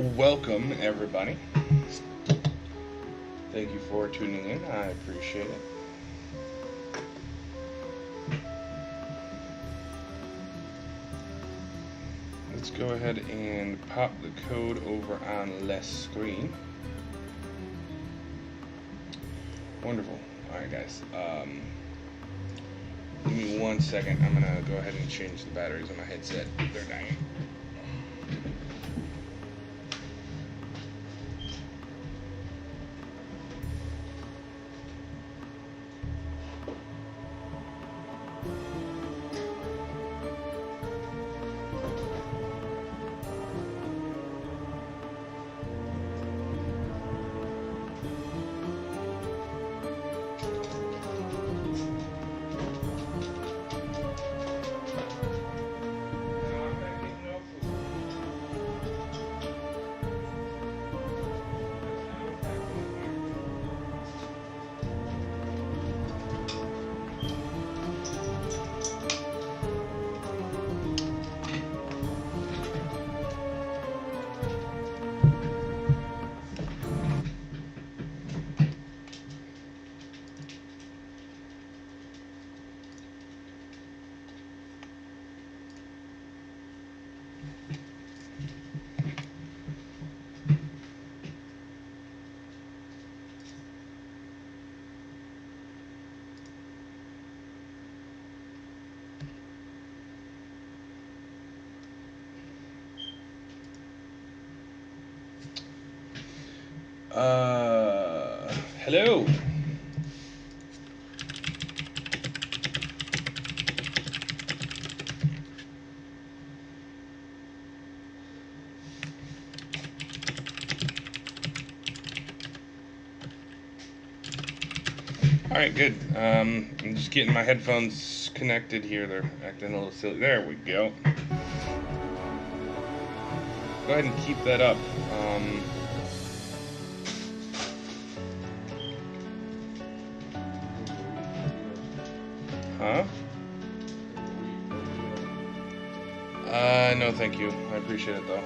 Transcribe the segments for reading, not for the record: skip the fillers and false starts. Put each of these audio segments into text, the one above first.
Welcome, everybody. Thank you for tuning in. I appreciate it. Let's go ahead and pop the code over on less screen. Wonderful. Alright, guys. Give me 1 second. I'm going to go ahead and change the batteries on my headset. They're dying. Hello. Alright, good. I'm just getting my headphones connected here. They're acting a little silly. There we go. Go ahead and keep that up. Huh? No thank you. I appreciate it though.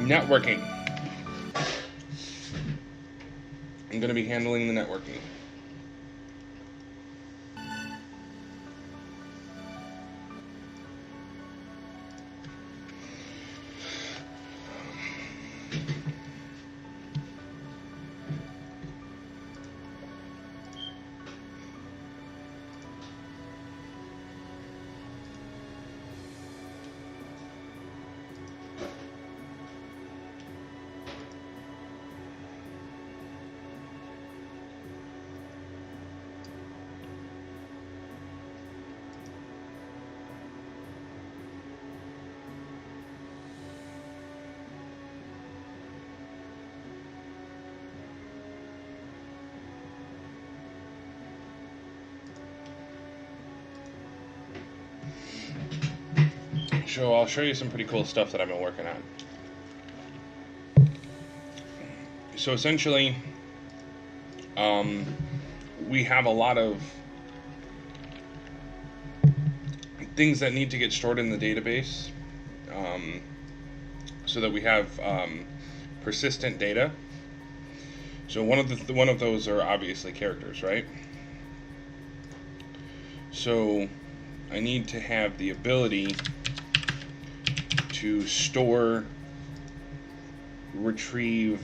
Networking. I'm going to be handling the networking. So I'll show you some pretty cool stuff that I've been working on. So essentially, we have a lot of things that need to get stored in the database, so that we have persistent data. So one of those are obviously characters, right? So I need to have the ability to store, retrieve,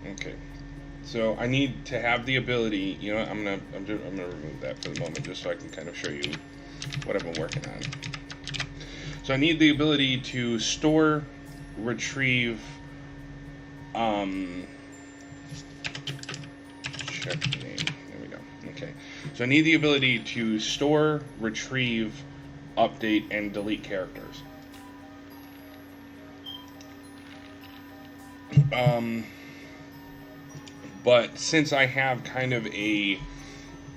okay. So I need to have the ability. You know, I'm gonna remove that for the moment, just so I can kind of show you what I've been working on. So I need the ability to store, retrieve, check the name. There we go. Okay. So I need the ability to store, retrieve, update, and delete characters. But since I have kind of a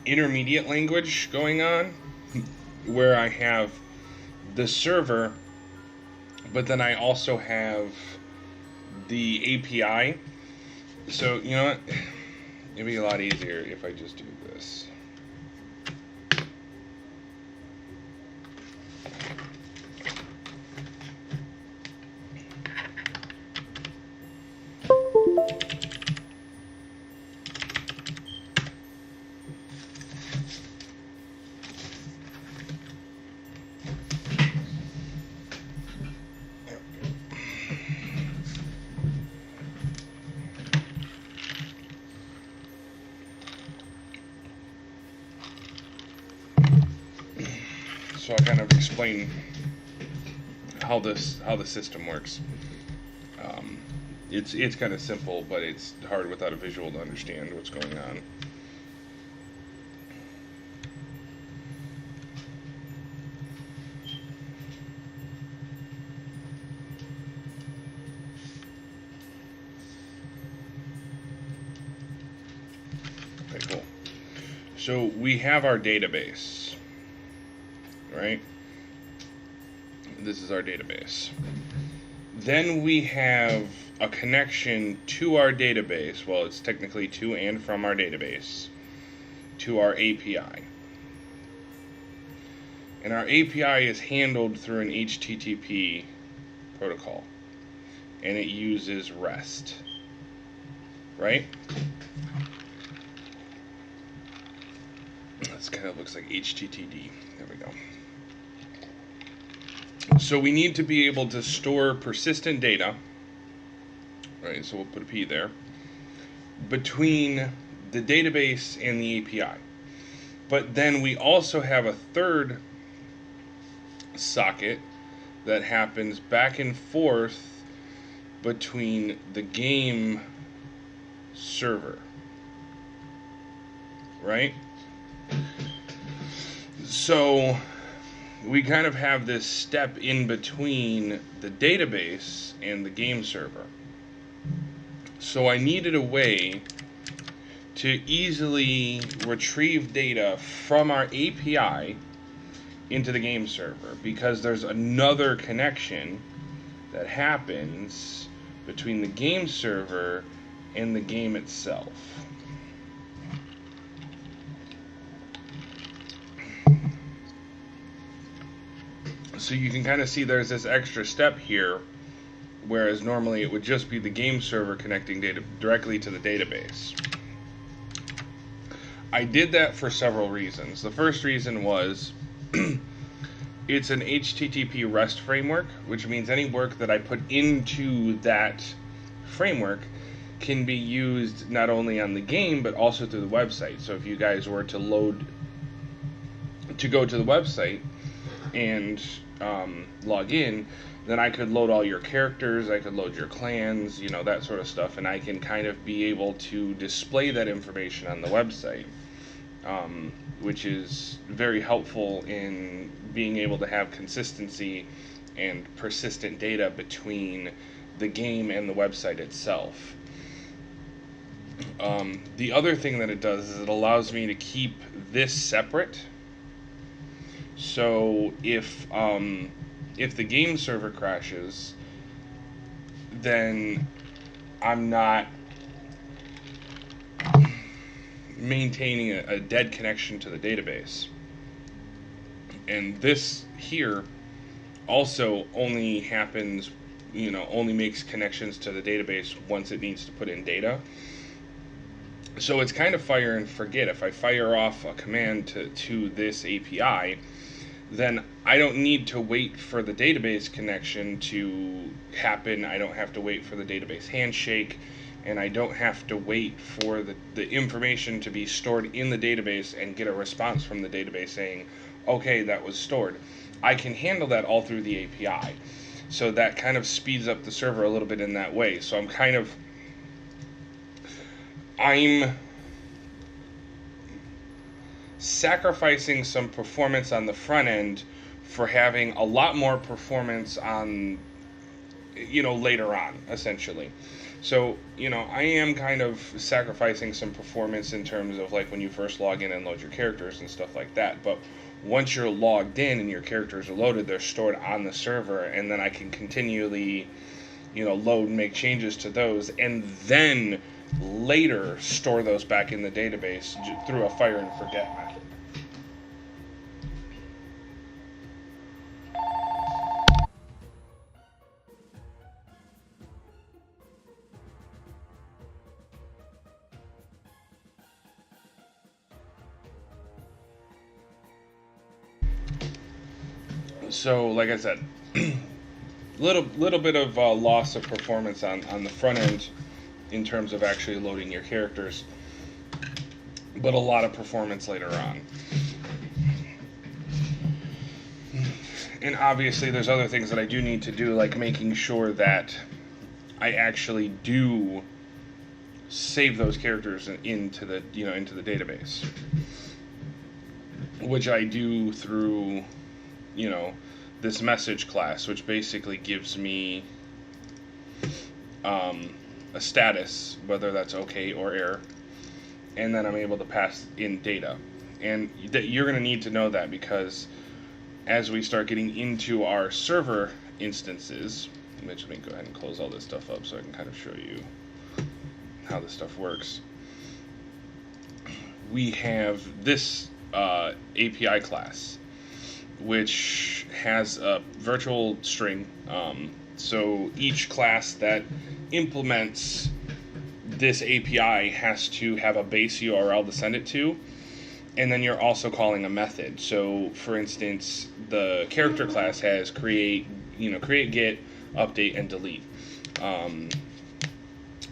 intermediate language going on, where I have the server, but then I also have the API So, you know what? It'd be a lot easier if I just do this. So I'll kind of explain how the system works. It's kind of simple, but it's hard without a visual to understand what's going on. Okay, cool. So we have our database, right? This is our database. Then we have a connection to our database. Well, it's technically to and from our database to our API. And our API is handled through an HTTP protocol. And it uses REST. Right? This kind of looks like HTTD. There we go. So we need to be able to store persistent data, right, so we'll put a P there, between the database and the API. But then we also have a third socket that happens back and forth between the game server, right? So we kind of have this step in between the database and the game server. So I needed a way to easily retrieve data from our API into the game server, because there's another connection that happens between the game server and the game itself. So you can kind of see there's this extra step here, whereas normally it would just be the game server connecting data directly to the database. I did that for several reasons. The first reason was it's an HTTP REST framework, which means any work that I put into that framework can be used not only on the game but also through the website. So if you guys were to go to the website and log in, then I could load all your characters, I could load your clans, you know, that sort of stuff, and I can kind of be able to display that information on the website, which is very helpful in being able to have consistency and persistent data between the game and the website itself. The other thing that it does is it allows me to keep this separate. So if the game server crashes, then I'm not maintaining a dead connection to the database. And this here also only happens, you know, only makes connections to the database once it needs to put in data. So it's kind of fire and forget. If I fire off a command to this API, then I don't need to wait for the database connection to happen. I don't have to wait for the database handshake, and I don't have to wait for the information to be stored in the database and get a response from the database saying, okay, that was stored. I can handle that all through the API. So that kind of speeds up the server a little bit in that way. So I'm sacrificing some performance on the front end for having a lot more performance on, you know, later on, essentially. So, you know, I am kind of sacrificing some performance in terms of like when you first log in and load your characters and stuff like that. But once you're logged in and your characters are loaded, they're stored on the server, and then I can continually, you know, load and make changes to those, and then later store those back in the database through a fire and forget method. So, like I said, little bit of loss of performance on the front end in terms of actually loading your characters, but a lot of performance later on. And obviously there's other things that I do need to do, like making sure that I actually do save those characters into the into the database, which I do through this message class, which basically gives me a status, whether that's okay or error, and then I'm able to pass in data. And you're going to need to know that, because as we start getting into our server instances, let me go ahead and close all this stuff up so I can kind of show you how this stuff works. We have this API class, which has a virtual string. So each class that implements this API has to have a base URL to send it to, and then you're also calling a method. So for instance, the character class has create, get, update, and delete. And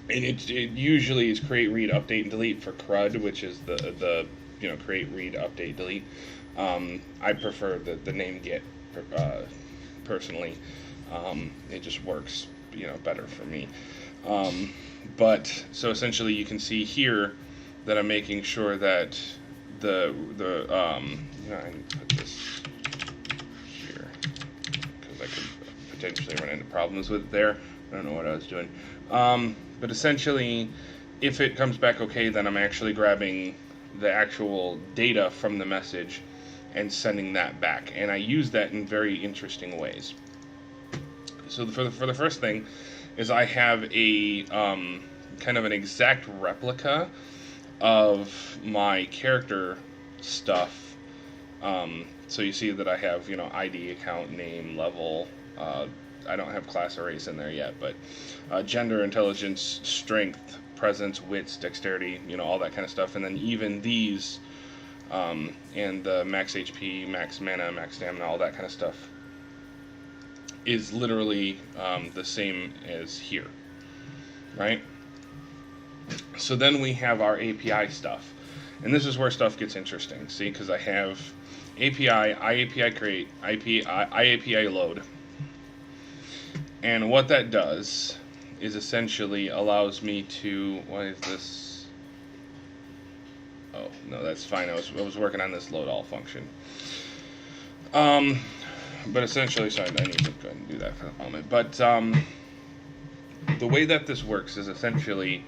it usually is create, read, update, and delete for CRUD, which is the create, read, update, delete. I prefer the name get personally. It just works better for me. But so essentially you can see here that I'm making sure that I can put this here because I could potentially run into problems with it there. I don't know what I was doing. But essentially, if it comes back okay, then I'm actually grabbing the actual data from the message and sending that back. And I use that in very interesting ways. So for the first thing is I have a kind of an exact replica of my character stuff. So you see that I have ID, account, name, level. I don't have class or race in there yet, but gender, intelligence, strength, presence, wits, dexterity, all that kind of stuff. And then even these and the max HP, max mana, max stamina, all that kind of stuff is literally the same as here, right? So then we have our API stuff, and this is where stuff gets interesting. See, because I have API, IAPI create, IAPI load, and what that does is essentially allows me to, why is this? Oh no, that's fine. I was working on this load all function. But essentially, so I need to go ahead and do that for the moment. But the way that this works is essentially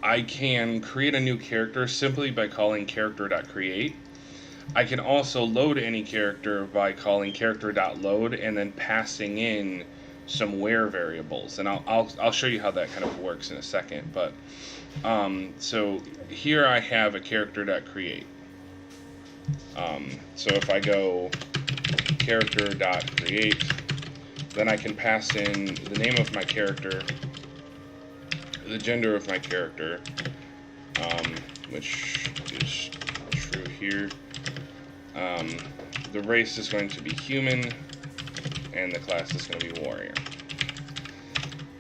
I can create a new character simply by calling character.create. I can also load any character by calling character.load and then passing in some where variables. And I'll show you how that kind of works in a second. But so here I have a character.create. So if I go character.create, then I can pass in the name of my character, the gender of my character, which is true here. The race is going to be human, and the class is going to be warrior.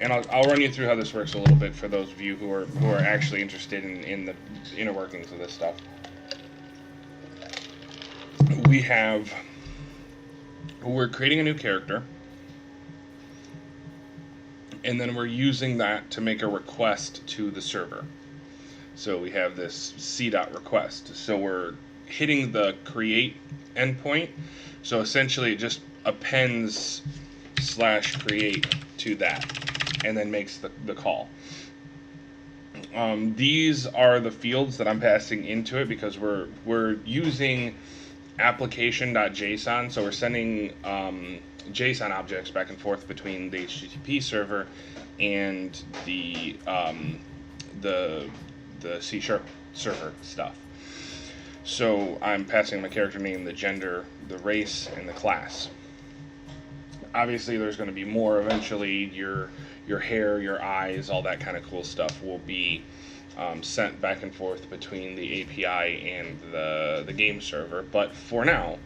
And I'll run you through how this works a little bit for those of you who are actually interested in the inner workings of this stuff. We're creating a new character, and then we're using that to make a request to the server. So we have this c.request. So we're hitting the create endpoint. So essentially it just appends /create to that and then makes the call. These are the fields that I'm passing into it because we're using application.json, so we're sending JSON objects back and forth between the HTTP server and the C# server stuff. So I'm passing my character name, the gender, the race, and the class. Obviously, there's going to be more eventually. Your hair, your eyes, all that kind of cool stuff will be sent back and forth between the API and the game server. But for now,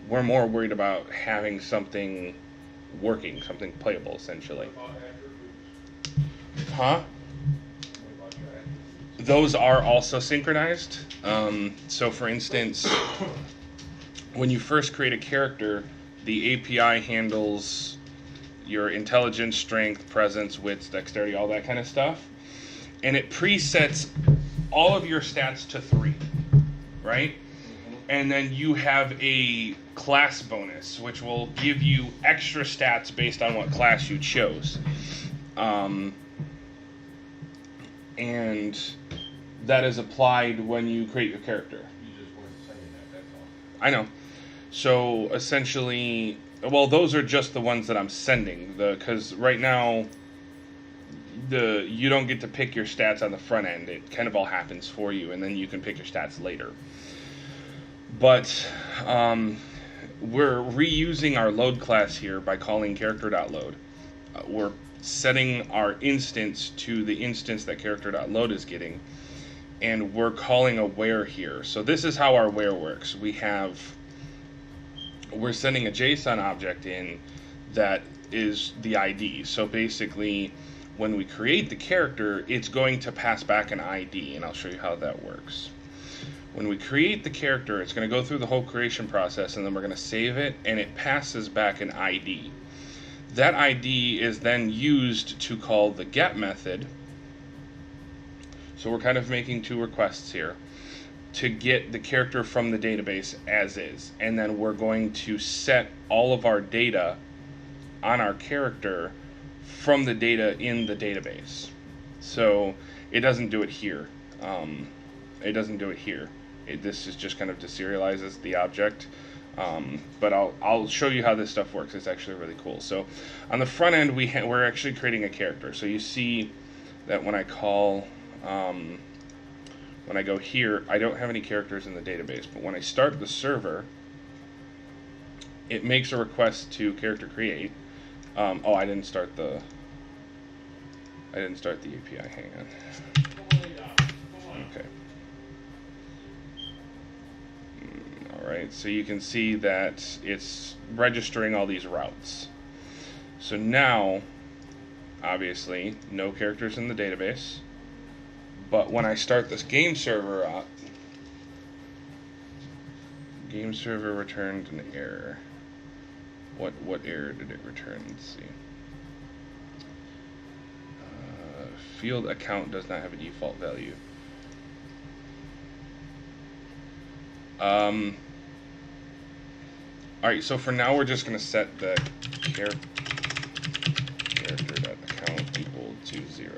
we're more worried about having something working, something playable, essentially. Huh? Those are also synchronized. So for instance, when you first create a character, the API handles your intelligence, strength, presence, wits, dexterity, all that kind of stuff. And it presets all of your stats to 3, right? And then you have a class bonus, which will give you extra stats based on what class you chose. And that is applied when you create your character. You just weren't saying that, that's all. I know. So essentially, well, those are just the ones that I'm sending. Because right now, you don't get to pick your stats on the front end. It kind of all happens for you, and then you can pick your stats later. But we're reusing our load class here by calling character.load. We're setting our instance to the instance that character.load is getting, and we're calling a where here. So this is how our where works. We're sending a JSON object in that is the ID. So basically, when we create the character, it's going to pass back an ID, and I'll show you how that works. When we create the character, it's going to go through the whole creation process, and then we're going to save it, and it passes back an ID. That ID is then used to call the get method. So we're kind of making 2 requests here to get the character from the database as is. And then we're going to set all of our data on our character from the data in the database. So it doesn't do it here. This is just kind of deserializes the object. But I'll show you how this stuff works. It's actually really cool. So on the front end, we're actually creating a character. So you see that when I call, when I go here, I don't have any characters in the database. But when I start the server, it makes a request to character create. I didn't start the API. Hang on. Okay. Alright, so you can see that it's registering all these routes. So now, obviously, no characters in the database. But when I start this game server up, game server returned an error. What error did it return? Let's see. Field account does not have a default value. Alright, so for now we're just going to set the character.account equal to 0.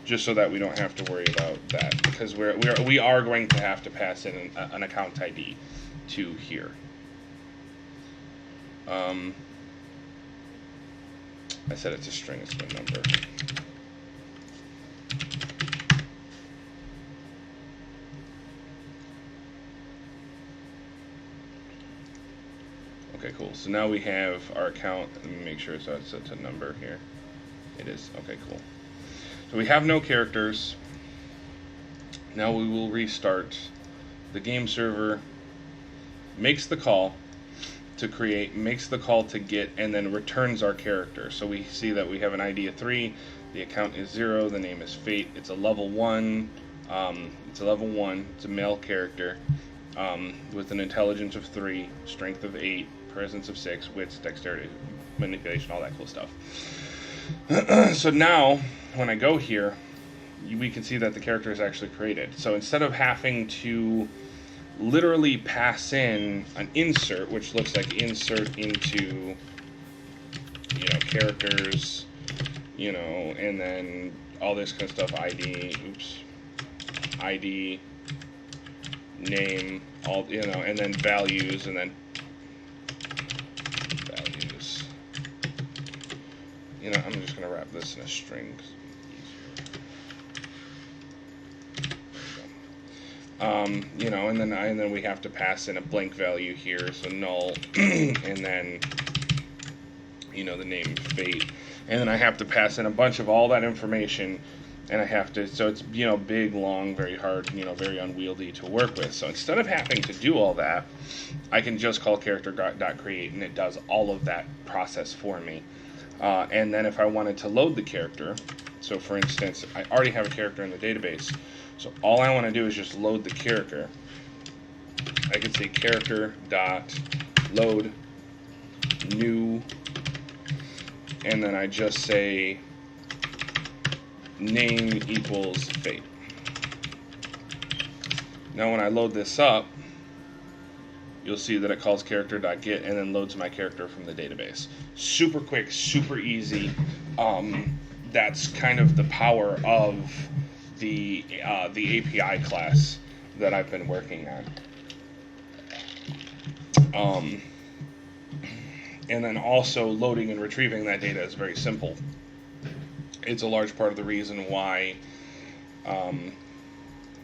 Just so that we don't have to worry about that, because we are going to have to pass in an account ID to here. I said it's a string, it's a number. Okay, cool. So now we have our account. Let me make sure so it's a number here. It is. Okay, cool. So we have no characters. Now we will restart. The game server makes the call to create, makes the call to get, and then returns our character. So we see that we have an ID of 3, the account is 0, the name is Fate, it's a level 1, it's a male character with an intelligence of 3, strength of 8, presence of 6, wits, dexterity, manipulation, all that cool stuff. So now, when I go here, we can see that the character is actually created. So instead of having to literally pass in an insert, which looks like insert into, characters, and then all this kind of stuff, ID, name, all, and then values, and then going to wrap this in a string. You know, and then we have to pass in a blank value here, so null, and then, you know, the name fate, and then I have to pass in a bunch of all that information, and I have to, so it's, you know, big, long, very hard, you know, very unwieldy to work with. So instead of having to do all that, I can just call character.create, and it does all of that process for me. And then if I wanted to load the character, so for instance, I already have a character in the database, so all I want to do is just load the character. I could say character dot load new, and then I just say name equals fate. Now when I load this up, you'll see that it calls character.get and then loads my character from the database. Super quick, super easy. That's kind of the power of the API class that I've been working on. And then also loading and retrieving that data is very simple. It's a large part of the reason why,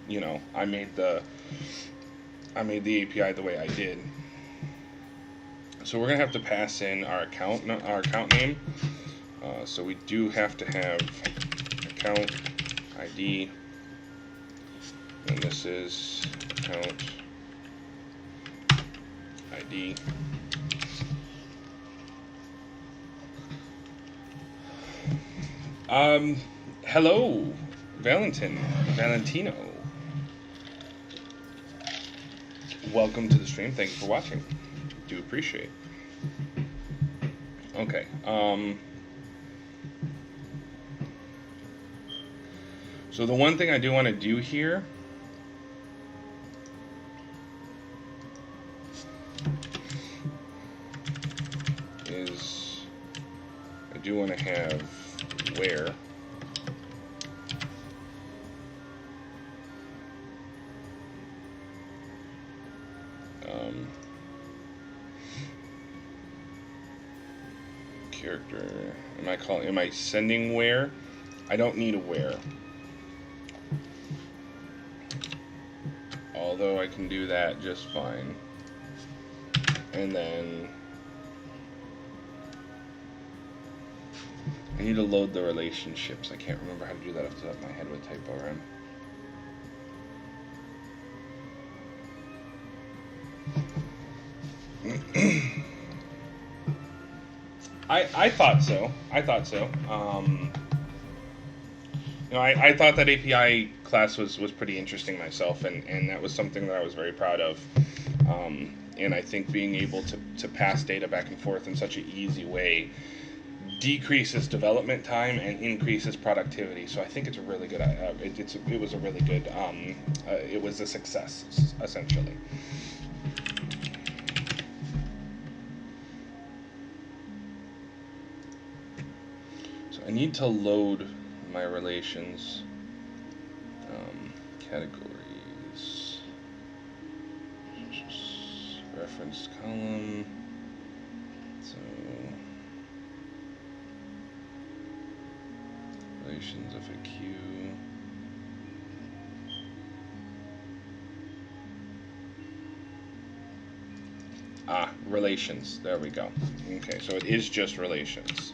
you know, I made the API the way I did. So we're gonna have to pass in our account name. So we do have to have account ID, and this is account ID. Hello, Valentino. Welcome to the stream. Thank you for watching. Do appreciate. Okay. So the one thing I do want to do here is I do want to have where character. Am I sending where? I don't need a where. Although I can do that just fine. And then I need to load the relationships. I can't remember how to do that off the top of my head with TypeORM. I thought so. I thought that API class was pretty interesting myself, and that was something that I was very proud of. And I think being able to pass data back and forth in such an easy way decreases development time and increases productivity. So I think it's a really good. It was a really good. It was a success essentially. So I need to load my relations. Categories. Reference column. So relations FAQ. Relations. There we go. Okay, so it is just relations.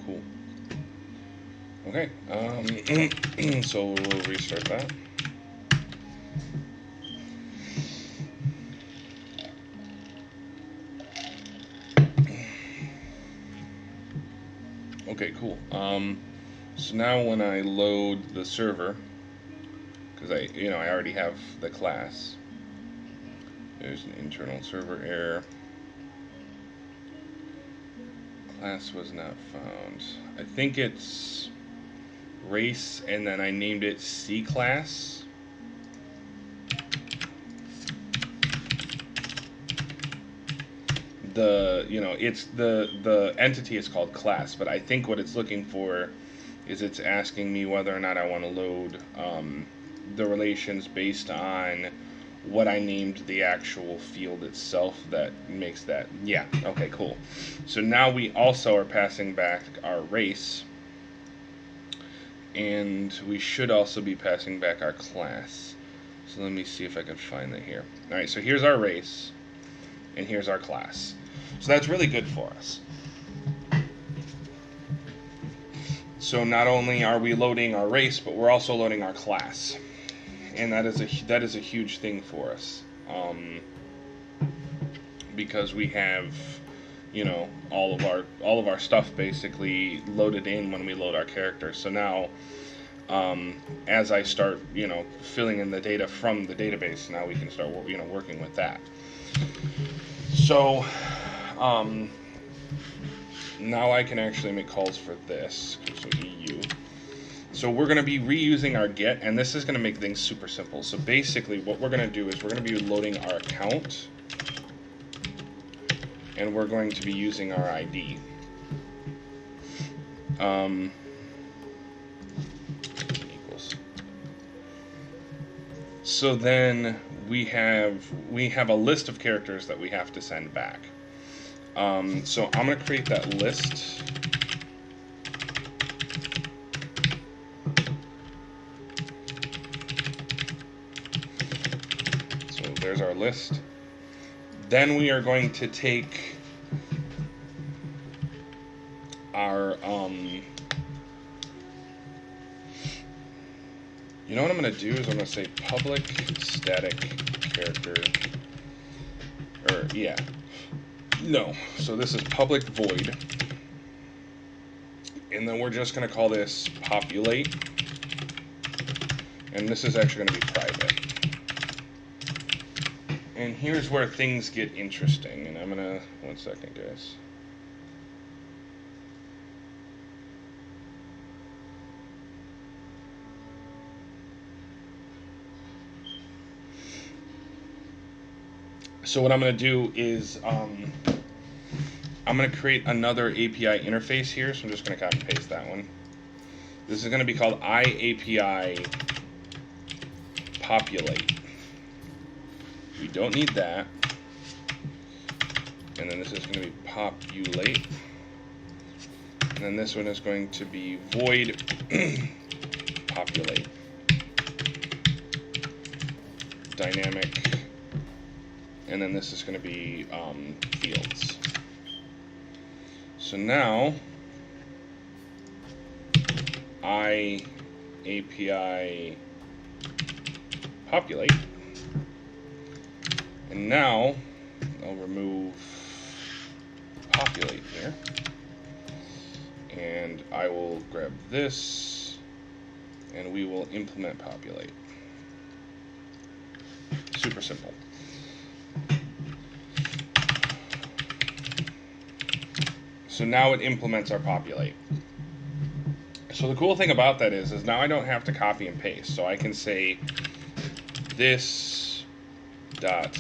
Cool. Okay, so we'll restart that. Okay, cool. So now when I load the server, because I already have the class, there's an internal server error. Class was not found. I think it's race, and then I named it C class. it's the entity is called class, but I think what it's looking for is it's asking me whether or not I want to load the relations based on what I named the actual field itself that makes that. Yeah, okay, cool. So now we also are passing back our race, and we should also be passing back our class. So let me see if I can find that here. Alright, so here's our race, and here's our class. So that's really good for us. So not only are we loading our race, but we're also loading our class. And that is a huge thing for us, because we have, all of our stuff basically loaded in when we load our character. So now, as I start, filling in the data from the database, now we can start, working with that. So, now I can actually make calls for this. So EU. So we're going to be reusing our get, and this is going to make things super simple. So basically what we're going to do is we're going to be loading our account, and we're going to be using our ID. Equals. So then we have a list of characters that we have to send back. So I'm going to create that list. There's our list. Then we are going to take our, what I'm going to do is I'm going to say public static character, so this is public void, and then we're just going to call this populate, and this is actually going to be private. And here's where things get interesting, and I'm gonna, one second guys. So what I'm gonna do is, I'm gonna create another API interface here, so I'm just gonna copy and paste that one. This is gonna be called iAPI populate. We don't need that. And then this is going to be populate. And then this one is going to be void populate. Dynamic. And then this is going to be fields. So now iAPI populate. And now I'll remove populate here, and I will grab this, and we will implement populate. Super simple. So now it implements our populate. So the cool thing about that is now I don't have to copy and paste. So I can say this dot,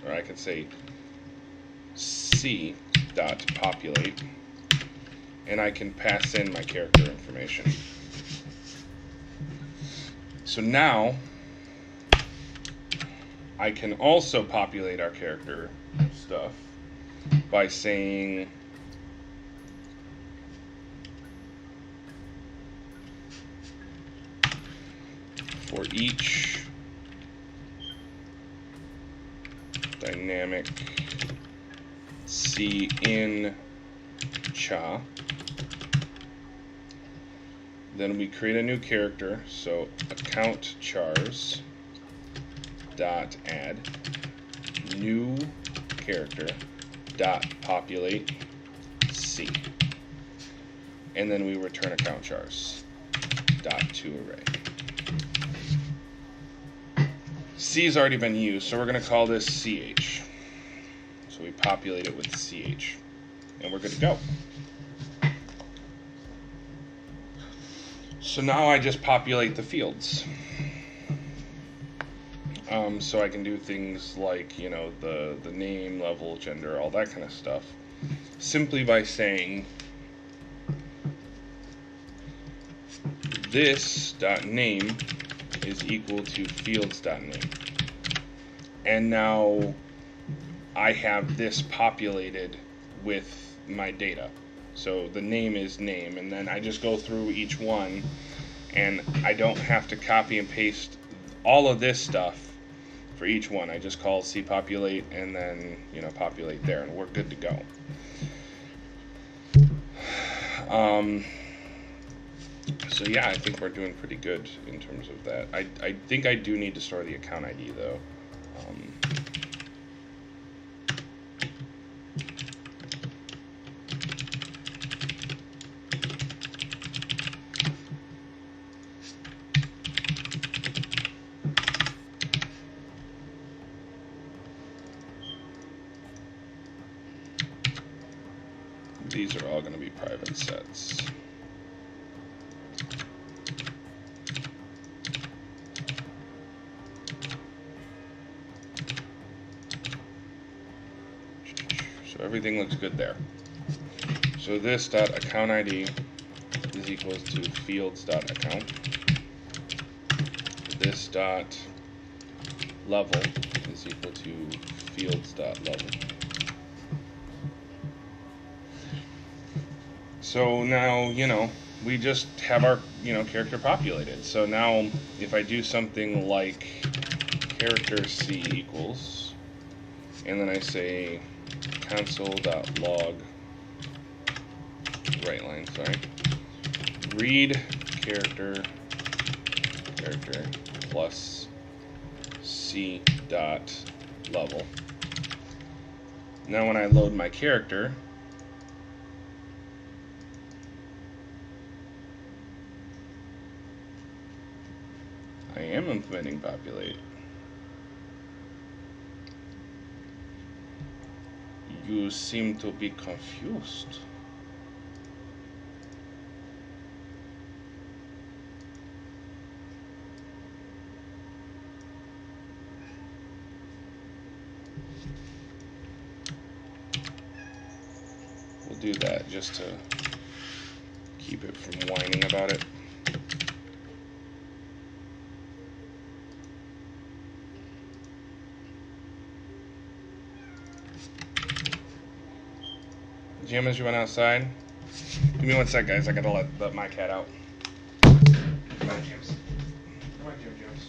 or I can say C dot populate, and I can pass in my character information. So now I can also populate our character stuff by saying for each dynamic C in cha, then we create a new character, so account chars dot add new character dot populate C, and then we return account chars dot to array. C has already been used, so we're going to call this CH. So we populate it with CH, and we're good to go. So now I just populate the fields. So I can do things like, you know, the name, level, gender, all that kind of stuff, simply by saying this.name is equal to fields.name. And now I have this populated with my data. So the name is name, and then I just go through each one, and I don't have to copy and paste all of this stuff for each one. I just call cpopulate and then, you know, populate there, and we're good to go. So yeah, I think we're doing pretty good in terms of that. I think I do need to store the account ID though. These are all going to be private sets. So everything looks good there. So this dot account ID is equals to fields dot account. This dot level is equal to fields dot level. So now, you know, we just have our, you know, character populated. So now if I do something like character C equals, and then I say console.log, right line, sorry, read character plus C dot level. Now when I load my character, I am implementing populate. You seem to be confused. We'll do that just to keep it from whining about it. Pajamas, you went outside? Give me one sec, guys. I gotta let my cat out. Come on, James. Come on, James.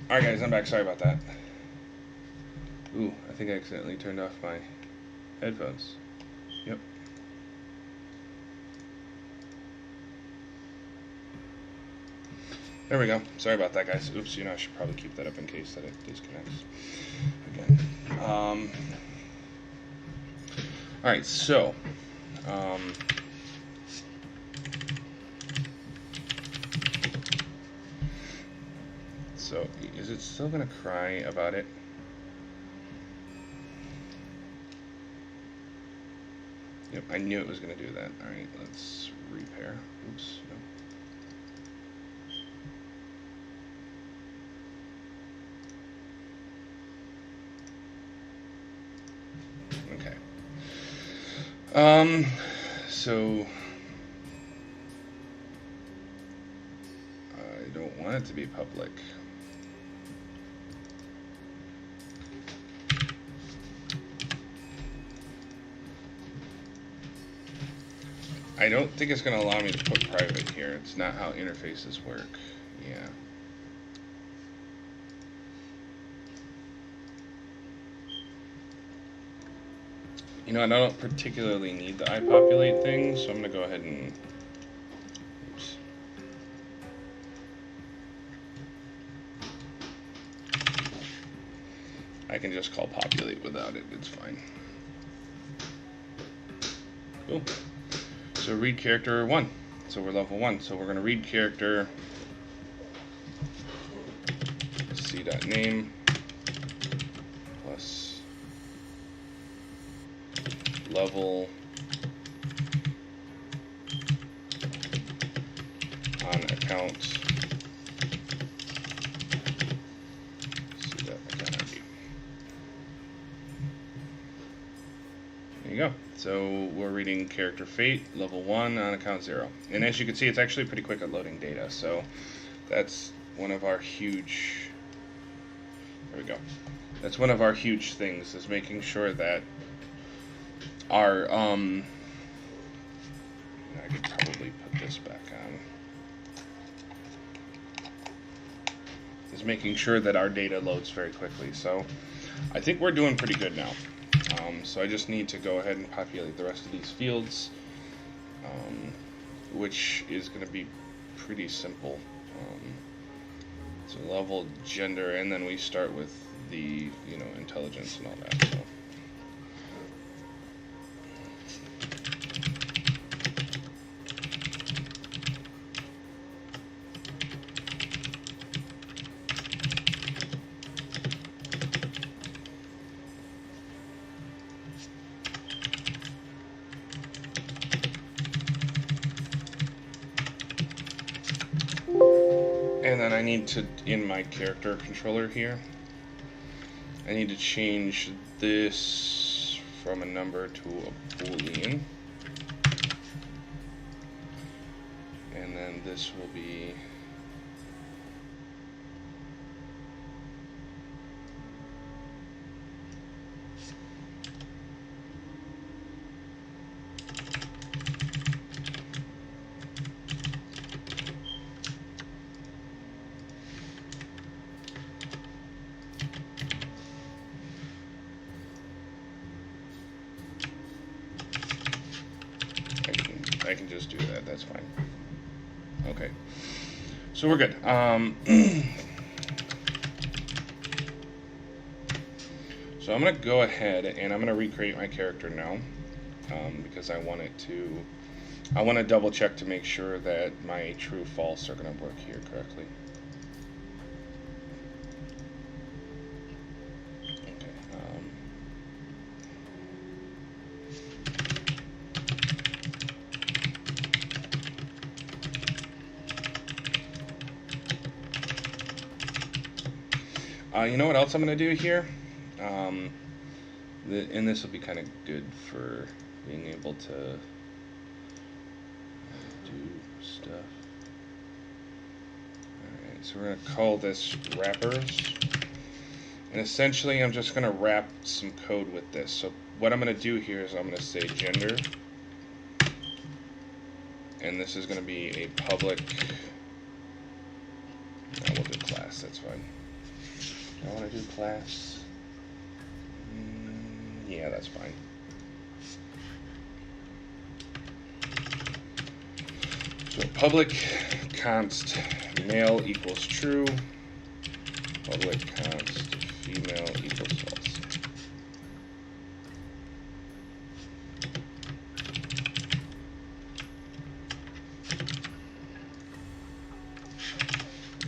Alright, guys, I'm back. Sorry about that. Ooh, I think I accidentally turned off my headphones. Yep. There we go. Sorry about that, guys. Oops, you know, I should probably keep that up in case that it disconnects again. Alright, so so is it still gonna cry about it? Yep, I knew it was gonna do that. Alright, let's repair. Oops, no. Okay. So I don't want it to be public. I don't think it's going to allow me to put private here. It's not how interfaces work. Yeah. You know, and I don't particularly need the iPopulate thing, so I'm going to go ahead and... Oops. I can just call populate without it. It's fine. Cool. So read character 1. So we're level 1. So we're going to read character c.name plus level on account c.account ID. There you go. So we're reading character fate, level 1 on account 0. And as you can see, it's actually pretty quick at loading data. So that's one of our huge, there we go. That's one of our huge things, is making sure that our, I could probably put this back on. Is making sure that our data loads very quickly. So I think we're doing pretty good now. So I just need to go ahead and populate the rest of these fields, which is going to be pretty simple. So level, gender, and then we start with the, intelligence and all that. So. And then I need to, in my character controller here, I need to change this from a number to a Boolean. And then this will be I can just do that, that's fine. Okay, so we're good. So I'm going to go ahead and I'm going to recreate my character now, because I want to double check to make sure that my true false are going to work here correctly. You know what else I'm going to do here? And this will be kind of good for being able to do stuff. Alright, so we're going to call this wrappers. And essentially I'm just going to wrap some code with this. So what I'm going to do here is I'm going to say gender. And this is going to be a public. No, we'll do class, that's fine. I want to do class. Yeah, that's fine. So public const male equals true. Public const female equals false.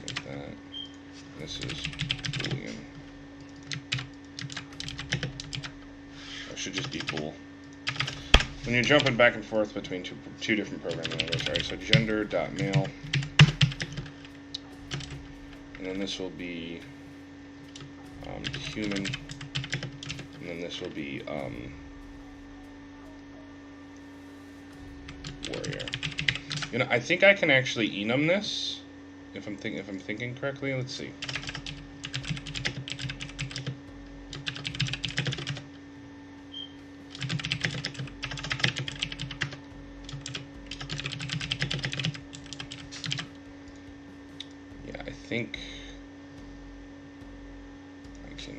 Like that. This is Boolean. Should just be bool. When you're jumping back and forth between two different programming languages. Alright, so gender.male, and then this will be human, and then this will be warrior. I think I can actually enum this if I'm thinking correctly. Let's see. I think I can.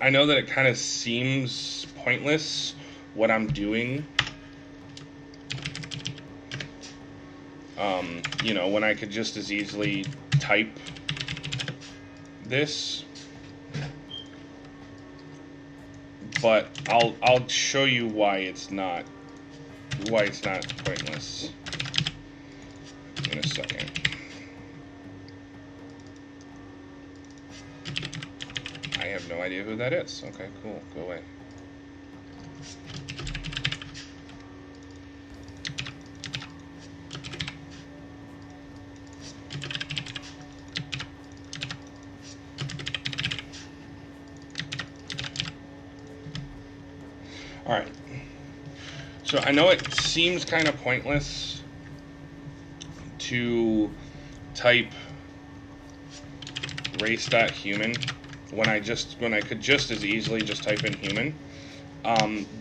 I know that it kind of seems pointless what I'm doing. You know, when I could just as easily type this. But I'll show you why it's not pointless in a second. I have no idea who that is. Okay, cool. Go away. Alright, so I know it seems kind of pointless to type race.human when I could just as easily just type in human.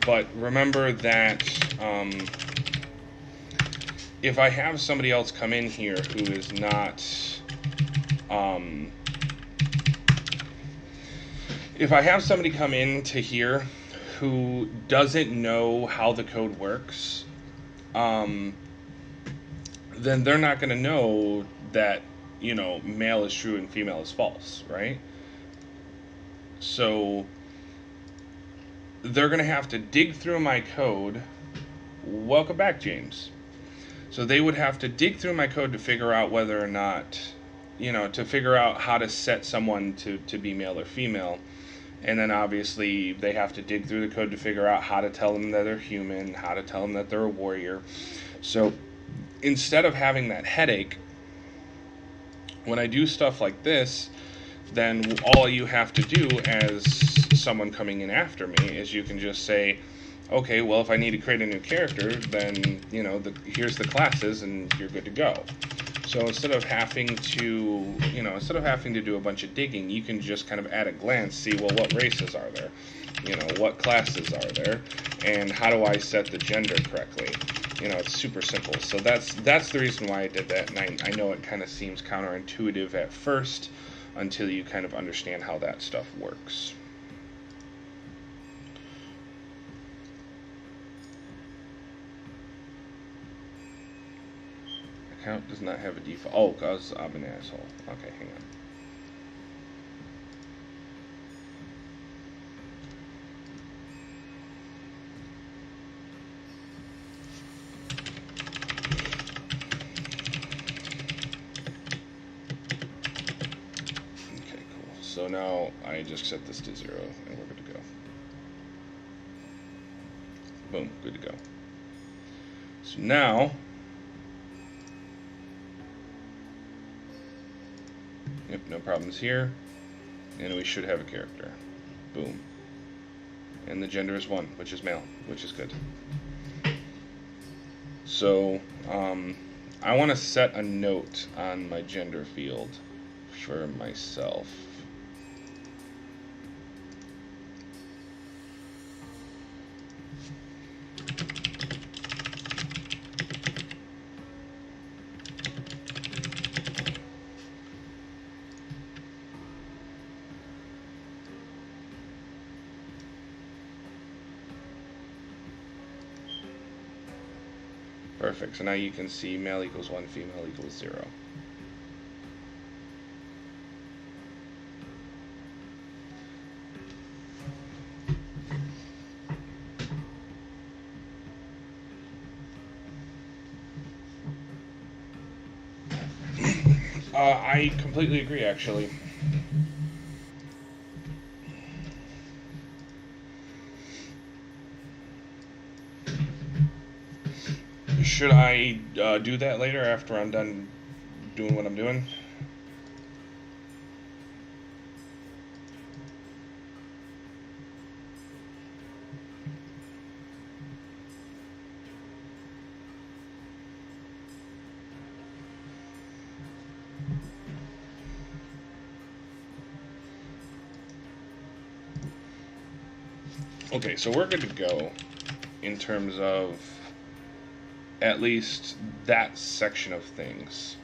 But remember that if I have somebody else come in here who is not if I have somebody come into here who doesn't know how the code works, then they're not going to know that, you know, male is true and female is false, right? So they're going to have to dig through my code. Welcome back, James. So they would have to dig through my code to figure out whether or not, you know, to figure out how to set someone to be male or female. And then obviously they have to dig through the code to figure out how to tell them that they're human, how to tell them that they're a warrior. So instead of having that headache, when I do stuff like this, then all you have to do as someone coming in after me is you can just say, okay, well, if I need to create a new character, then, you know, here's the classes and you're good to go. So instead of having to do a bunch of digging, you can just kind of at a glance see, well, what races are there? You know, what classes are there? And how do I set the gender correctly? You know, it's super simple. So that's the reason why I did that. And I know it kind of seems counterintuitive at first until you kind of understand how that stuff works. Account does not have a default. Oh, because I'm an asshole. Okay, hang on. Okay, cool. So now I just set this to 0 and we're good to go. Boom, good to go. So now, yep, no problems here. And we should have a character. Boom. And the gender is 1, which is male, which is good. So, I want to set a note on my gender field for myself. Perfect. So now you can see male equals 1, female equals 0. I completely agree, actually. Should I do that later after I'm done doing what I'm doing? Okay, so we're good to go in terms of at least that section of things.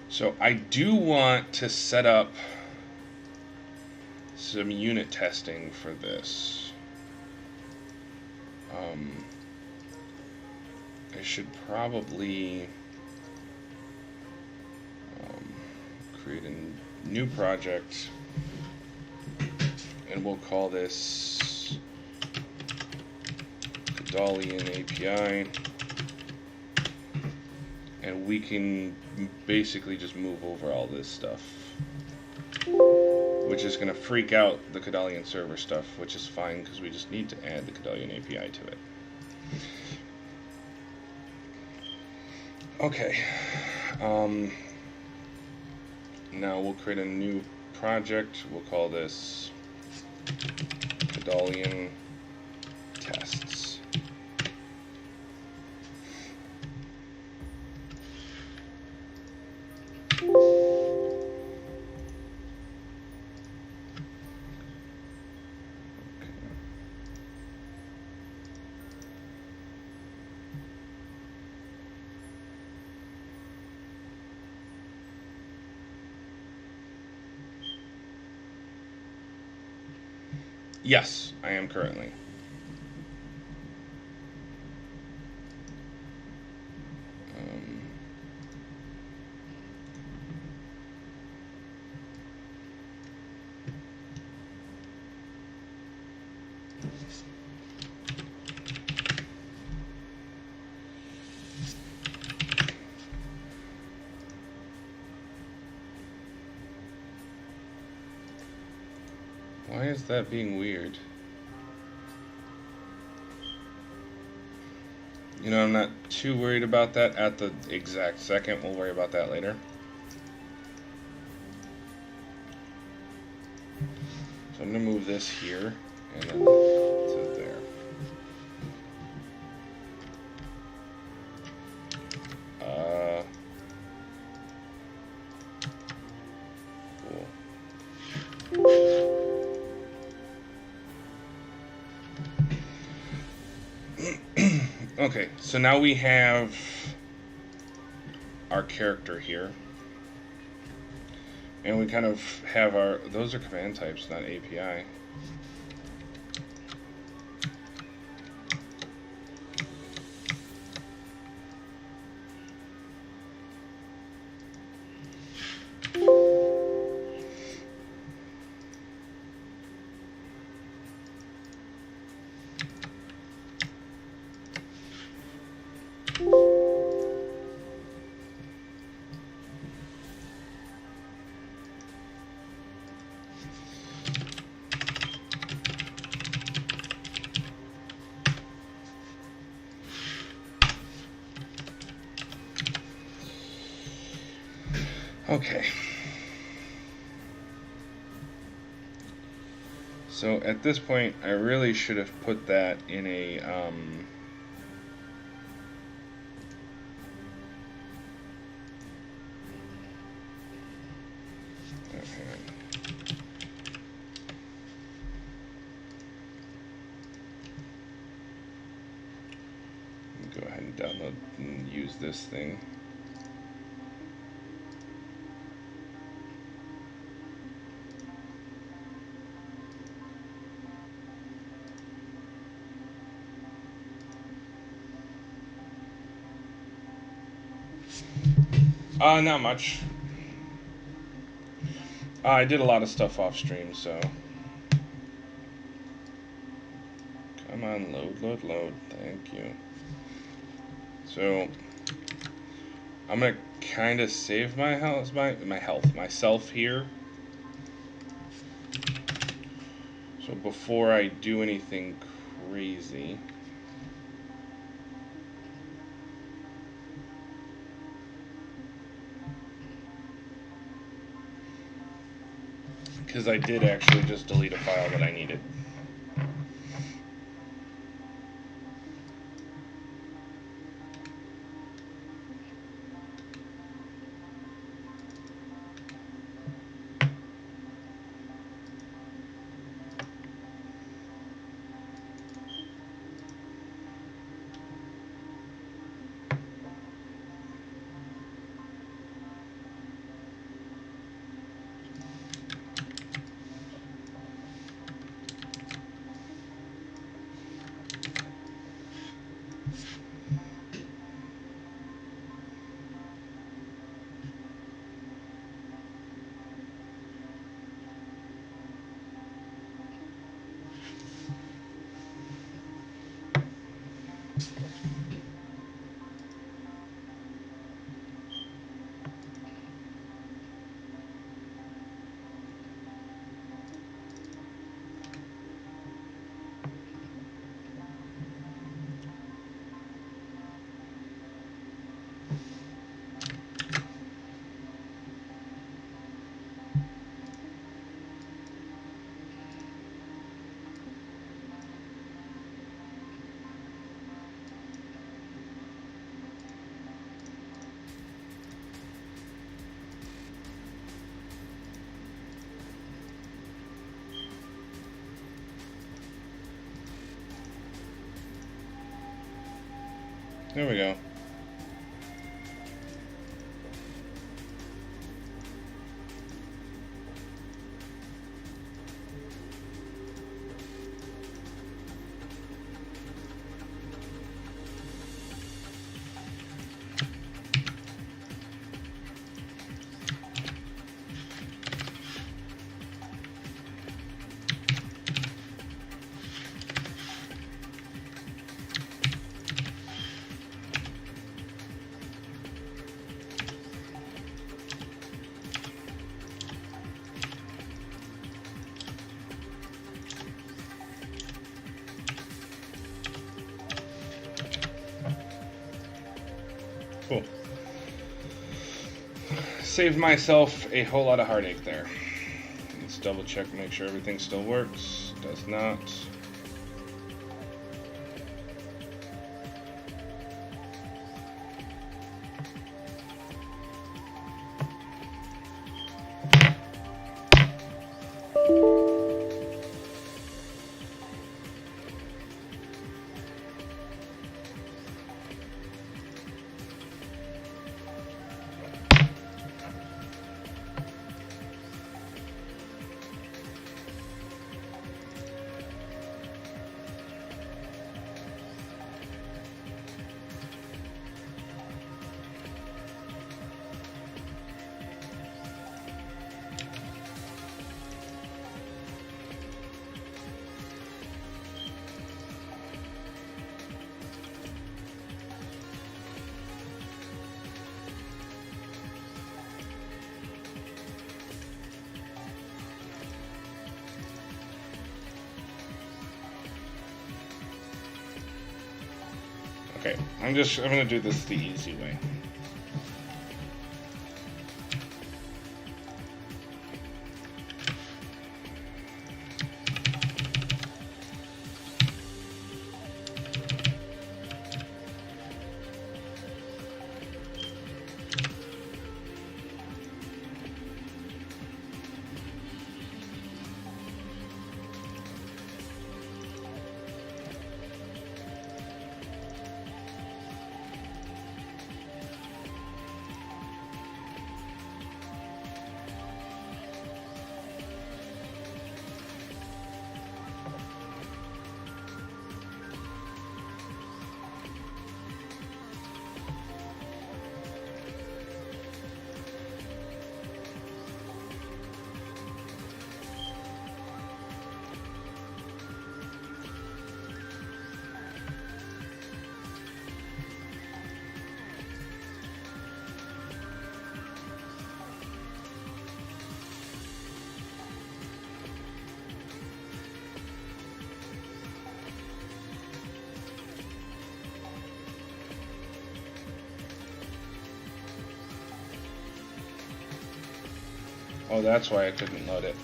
So I do want to set up some unit testing for this. I should probably create a new project, and we'll call this Cadalion API, and we can basically just move over all this stuff, which is going to freak out the Cadalion server stuff, which is fine because we just need to add the Cadalion API to it. Okay. Now we'll create a new project. We'll call this Cadalion Tests. Yes, I am currently. Why is that being weird? You know, I'm not too worried about that at the exact second. We'll worry about that later. So I'm going to move this here and then to there. Okay, so now we have our character here. And we kind of have our, those are command types, not API. Okay. So at this point, I really should have put that in a go ahead and download and use this thing. Not much. I did a lot of stuff off stream, so. Come on, load. Thank you. So, I'm gonna kind of save my health, myself here. So before I do anything crazy. Because I did actually just delete a file that I needed. There we go. Cool. Saved myself a whole lot of heartache there. Let's double check, make sure everything still works. Does not. Okay, I'm gonna do this the easy way. Oh, that's why I couldn't load it.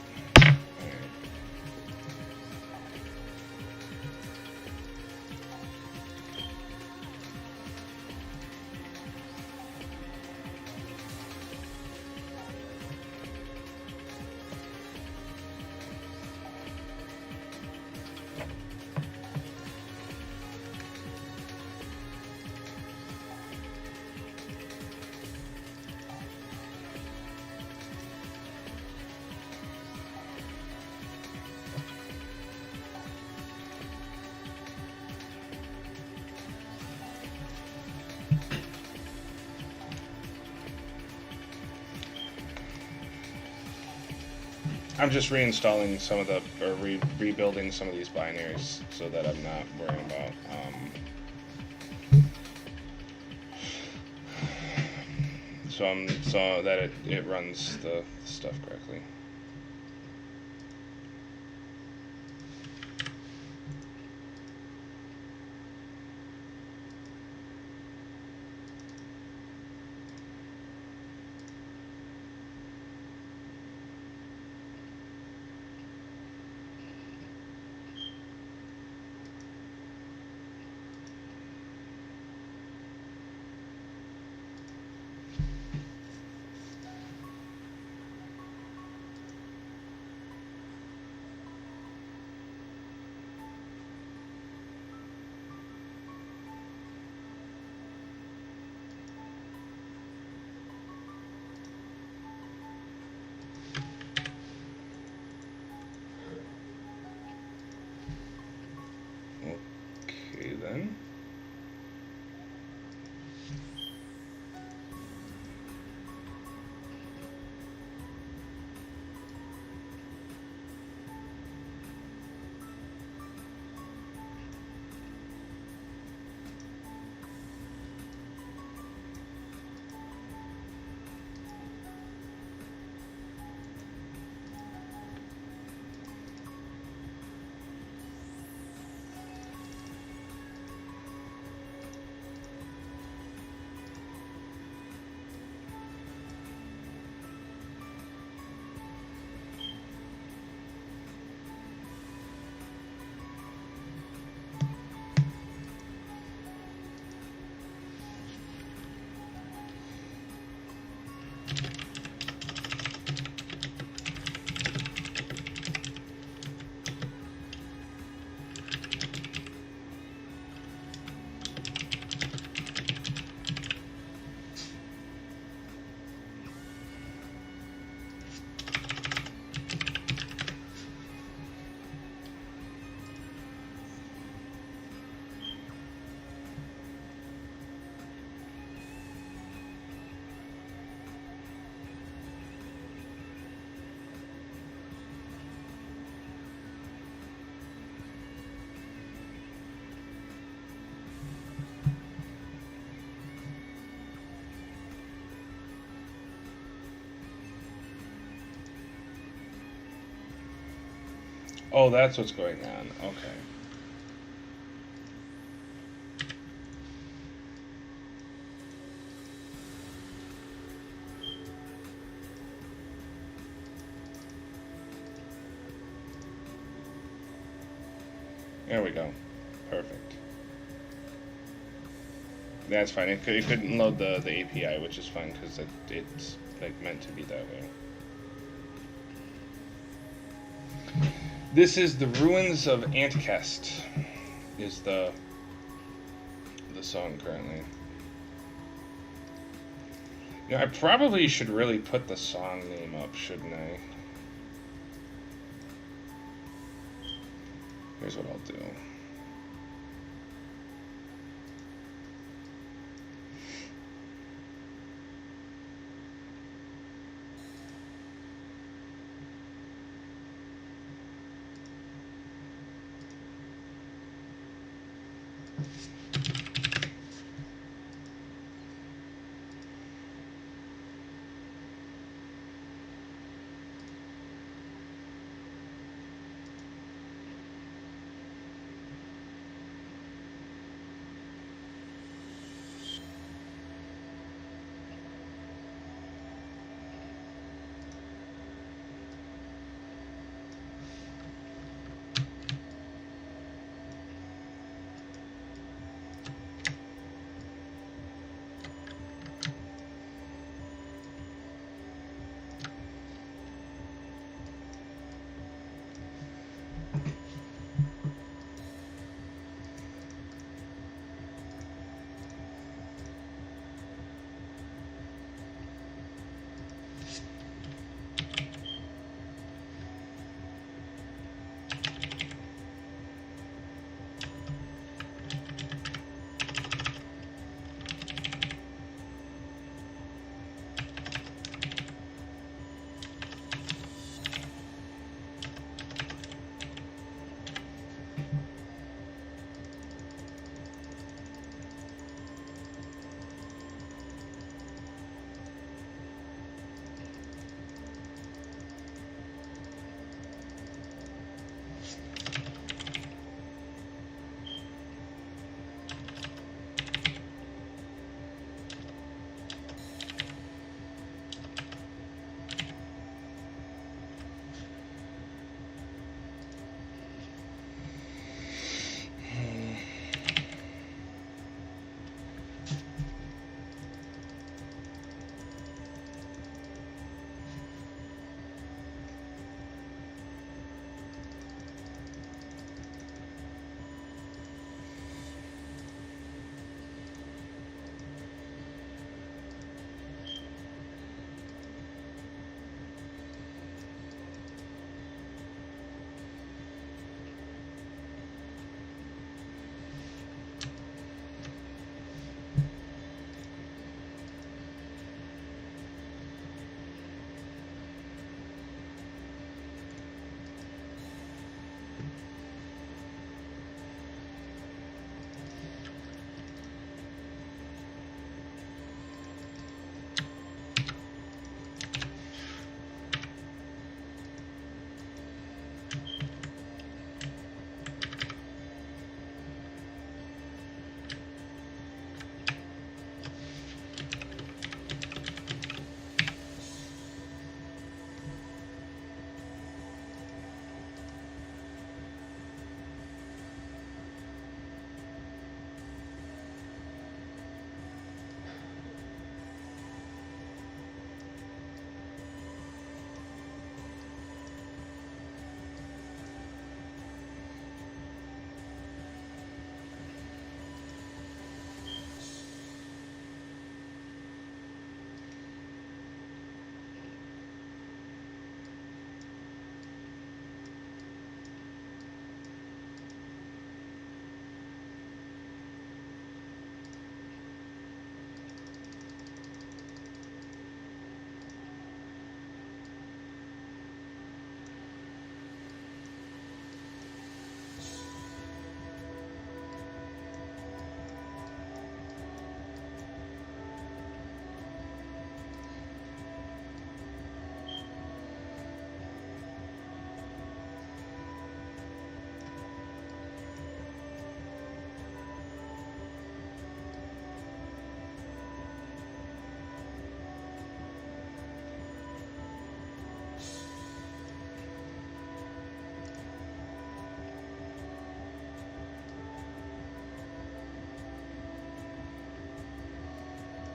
I'm just reinstalling some of the, or rebuilding some of these binaries so that I'm not worrying about so that it runs the stuff correctly. Oh, that's what's going on. Okay. There we go. Perfect. That's fine. It couldn't load the API, which is fine because it's like meant to be that way. This is the Ruins of Antikest. Is the song currently. You know, I probably should really put the song name up, shouldn't I? Here's what I'll do.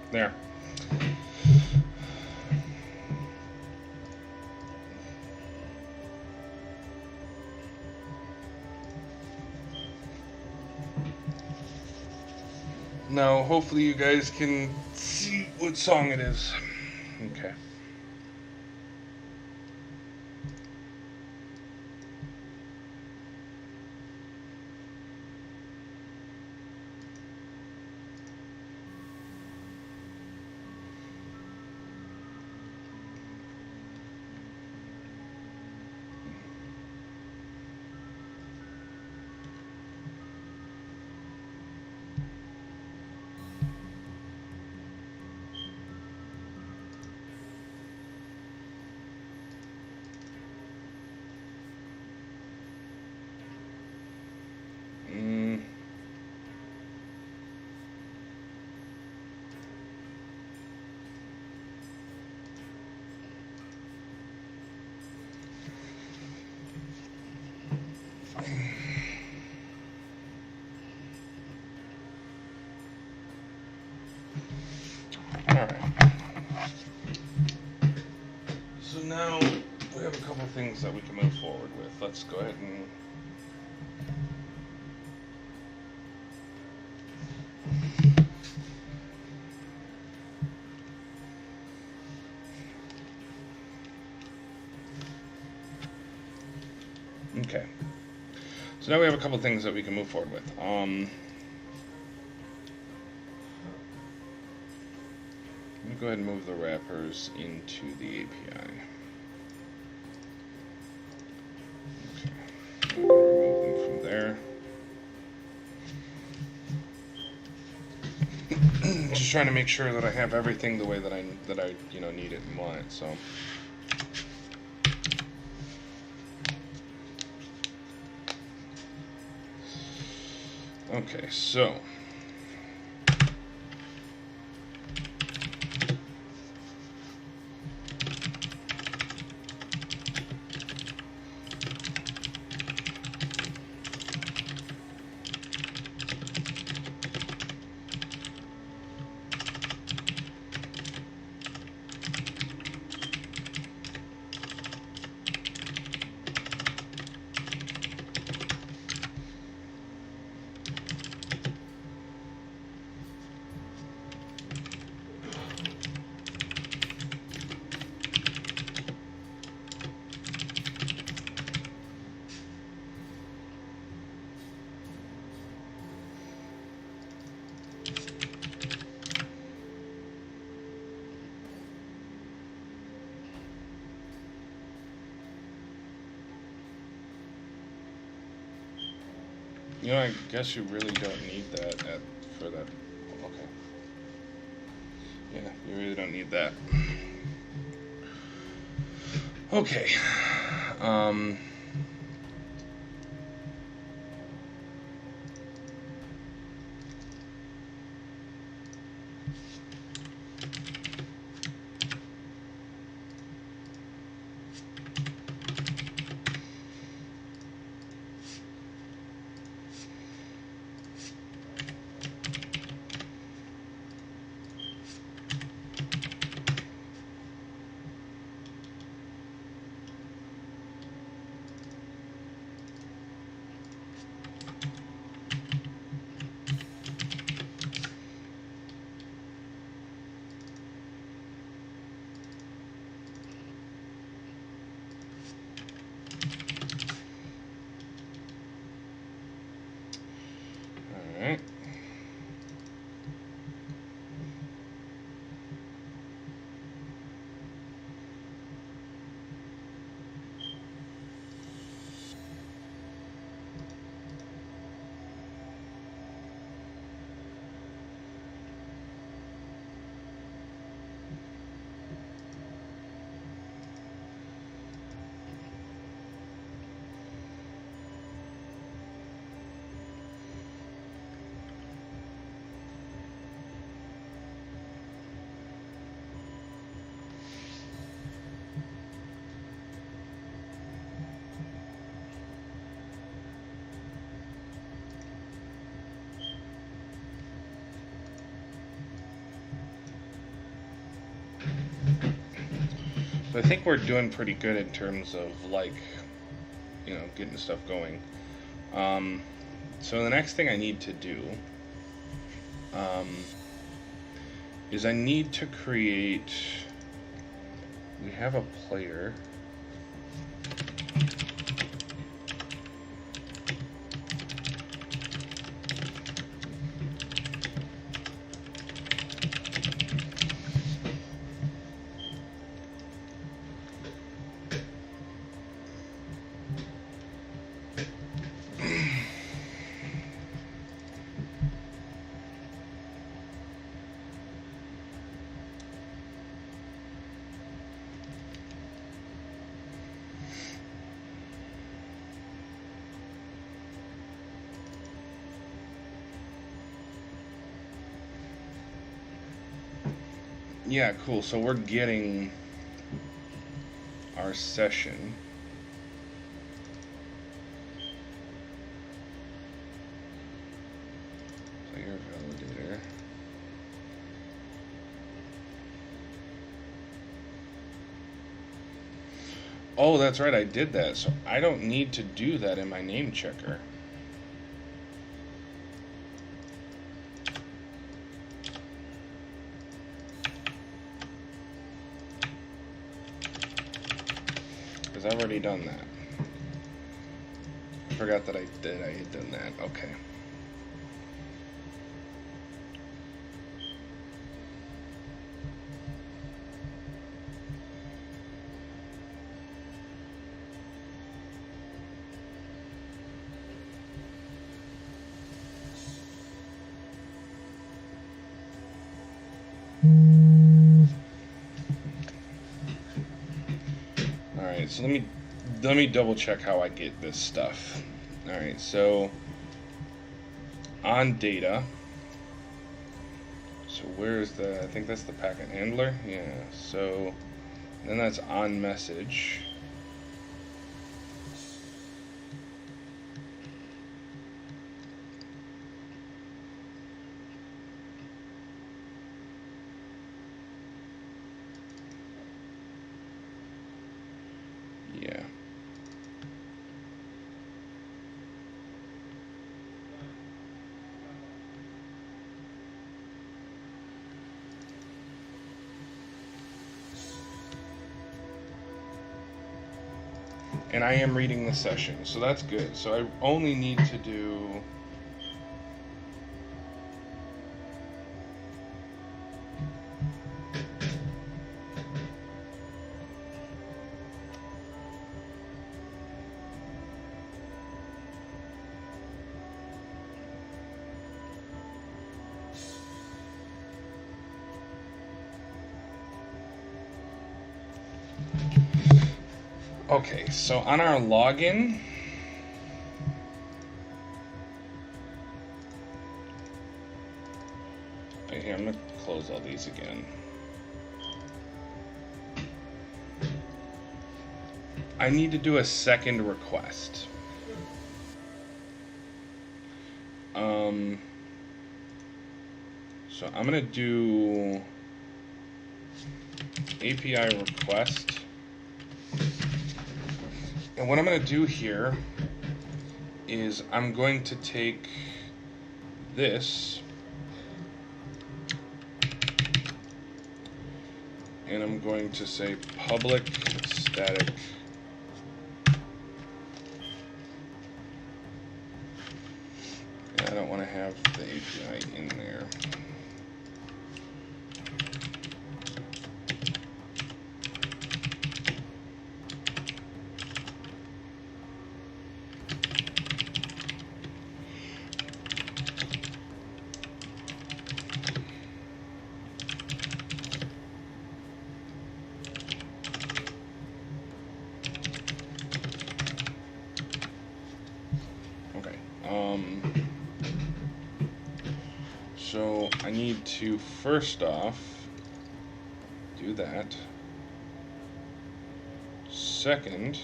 There. Now, hopefully you guys can see what song it is. Okay. Alright. So now we have a couple things that we can move forward with. Let's go ahead and okay. So now we have a couple things that we can move forward with. Let me go ahead and move the wrappers into the API. Okay. I'm going to remove them from there. Just trying to make sure that I have everything the way that I need it and want it. So. Okay, so I guess you really don't need that for that. Okay. Yeah, you really don't need that. Okay. All right. So I think we're doing pretty good in terms of, like, you know, getting stuff going. So the next thing I need to do is I need to create. We have a player. Yeah, cool. So we're getting our session. Player validator. Oh, that's right, I did that. So I don't need to do that in my name checker. Because I've already done that. I forgot that I had done that. Okay. Alright, so let me double check how I get this stuff. Alright, so on data. So where's the, I think that's the packet handler. Yeah, so then that's on message. Yeah. And I am reading the session, so that's good. So I only need to do okay, so on our login, right here, I'm going to close all these again. I need to do a second request. So I'm going to do API request. And what I'm going to do here is I'm going to take this and I'm going to say public static I don't want to have the API in there. So I need to first off do that. Second,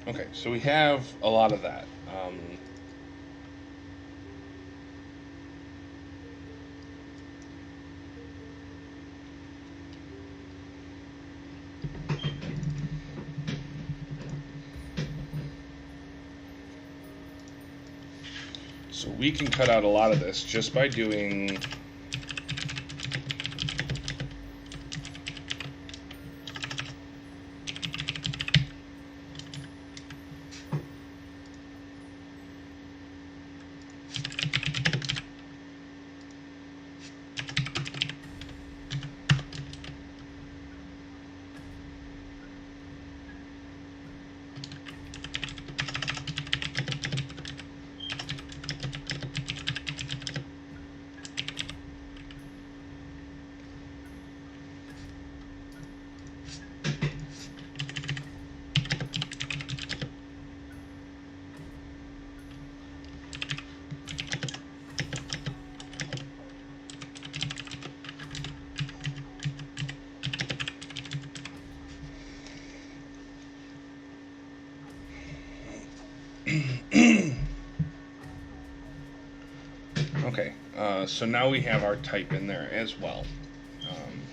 Okay, so we have a lot of that. So we can cut out a lot of this just by doing okay, so now we have our type in there as well,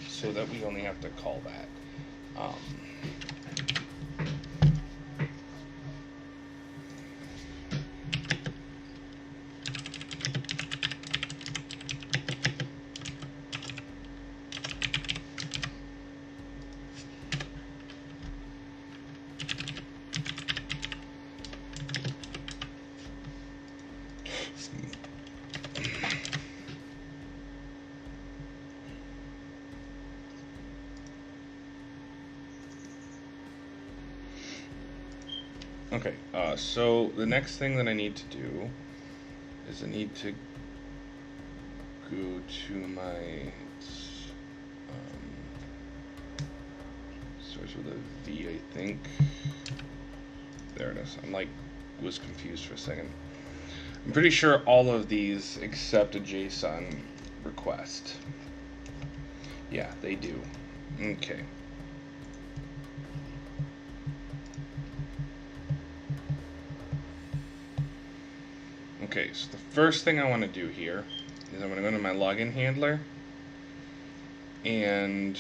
so that we only have to call that. Okay, so the next thing that I need to do is I need to go to my starts with a V, I think. There it is. Was confused for a second. I'm pretty sure all of these accept a JSON request. Yeah, they do. Okay. Okay, so the first thing I want to do here is I'm going to go to my login handler and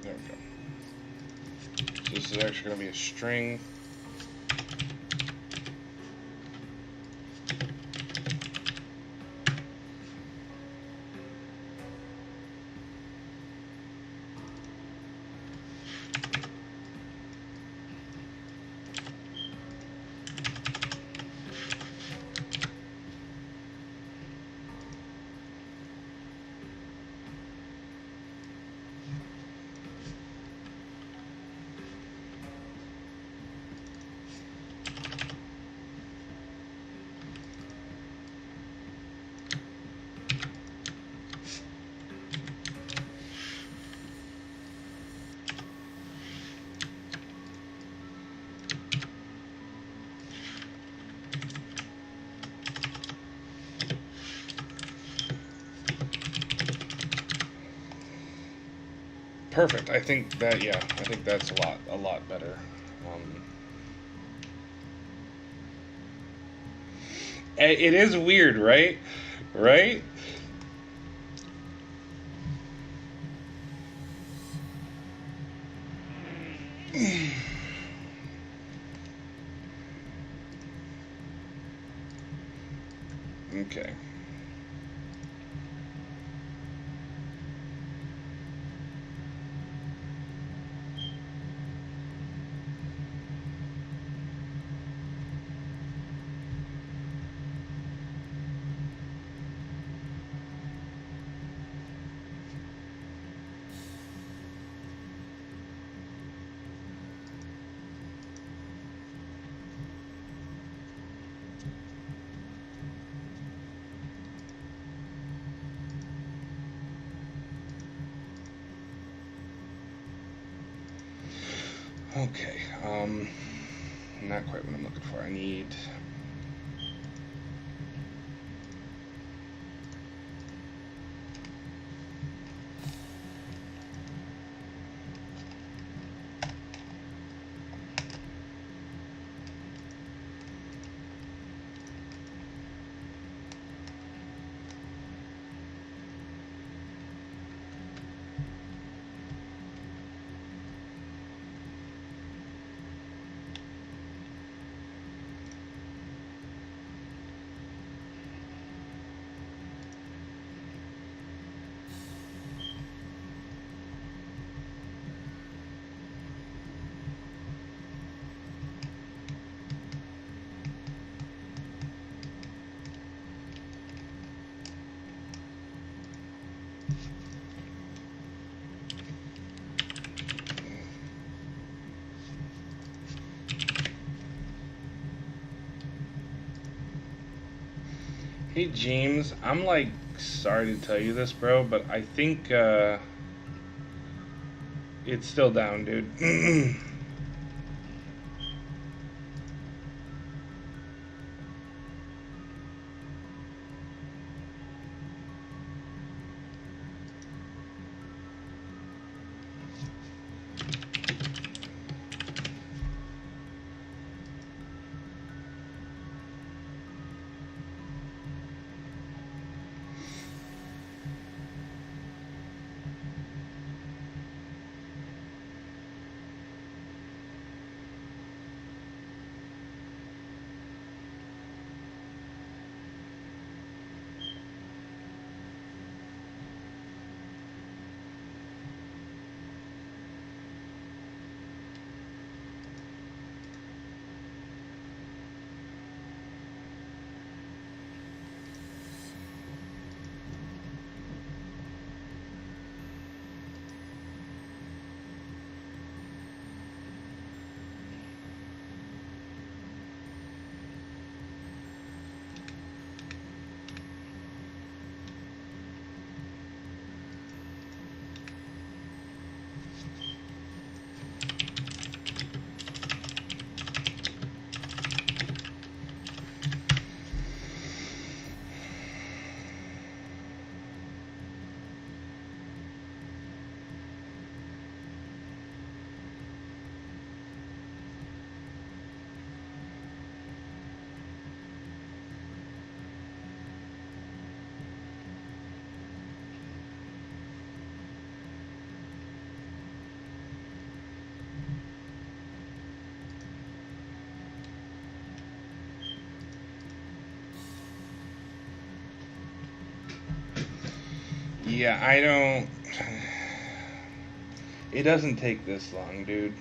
there we go. So this is actually going to be a string. Perfect. I think that, yeah, I think that's a lot better. It is weird, right? Right? Okay. Okay. Not quite what I'm looking for. I need. Hey James, I'm like sorry to tell you this, bro, but I think it's still down, dude. Yeah, I don't. It doesn't take this long, dude.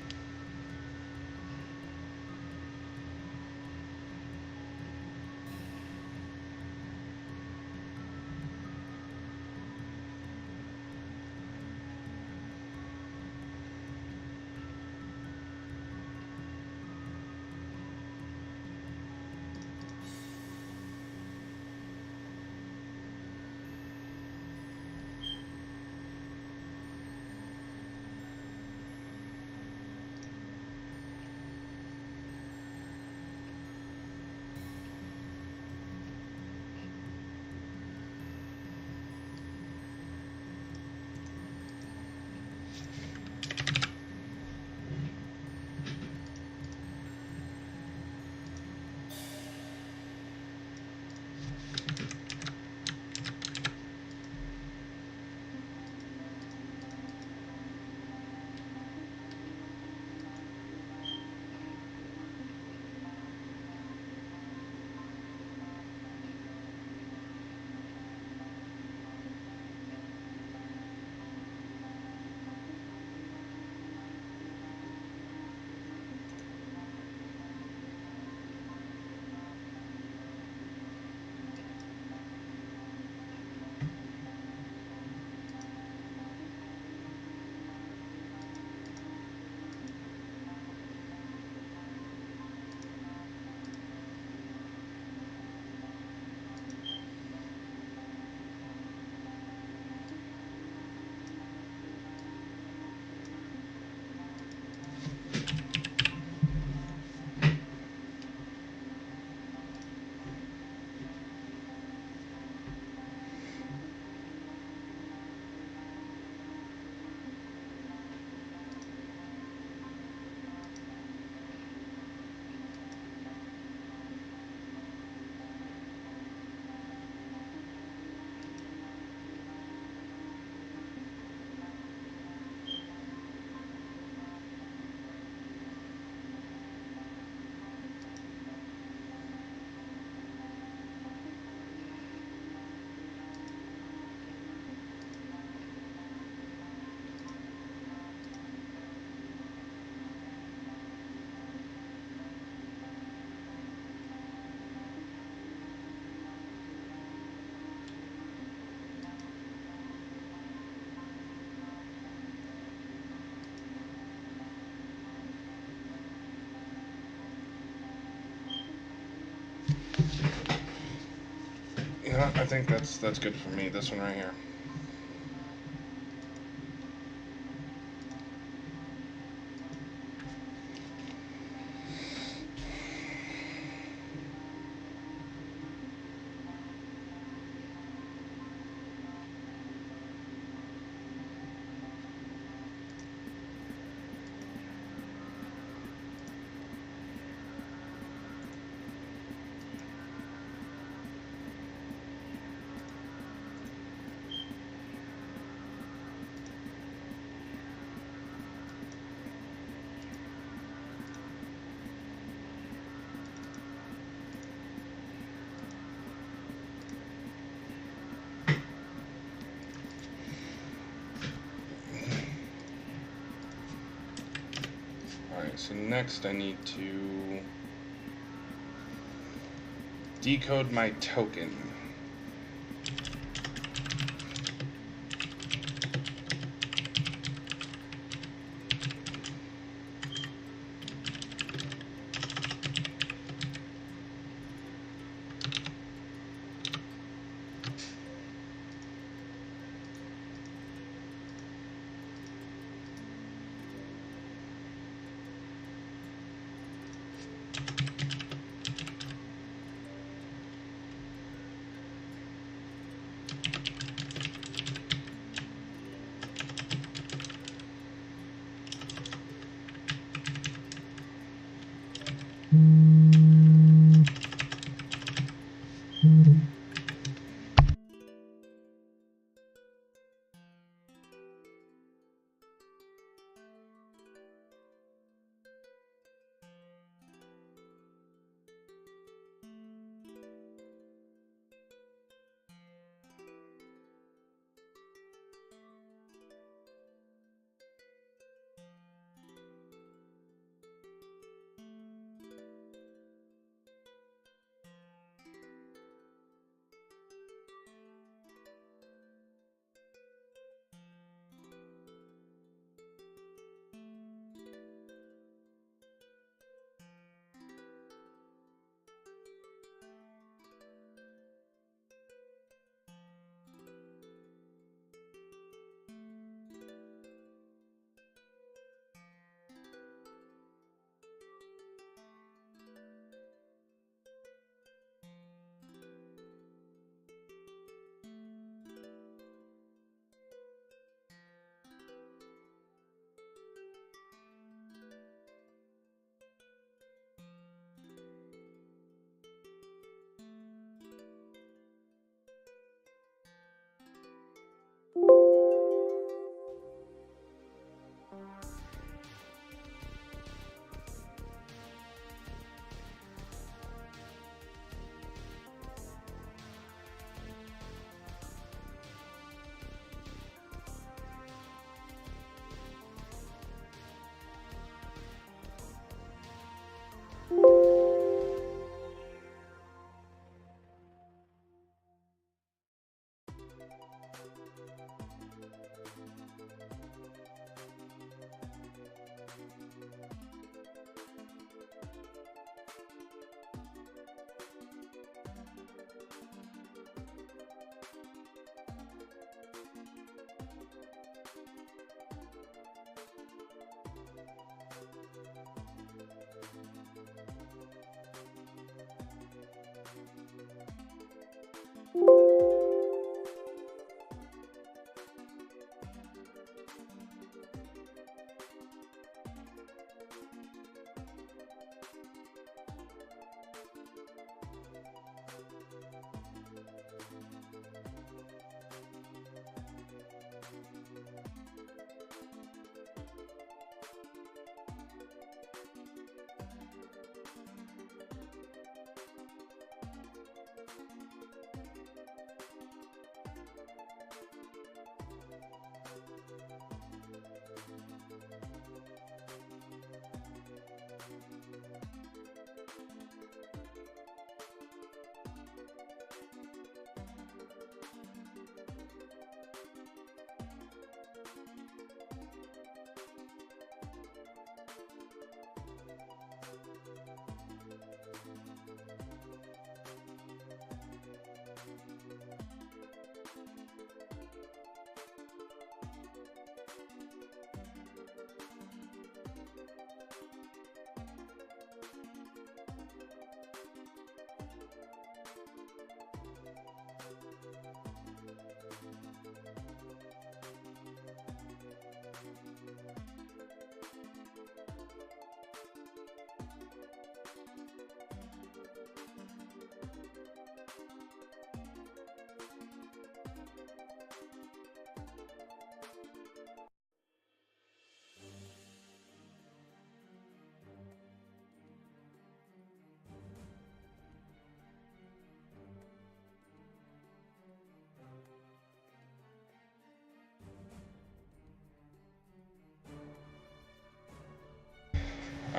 You know what? I think that's good for me. This one right here. Alright, so next I need to decode my token.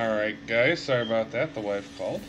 Alright, guys, sorry about that. The wife called.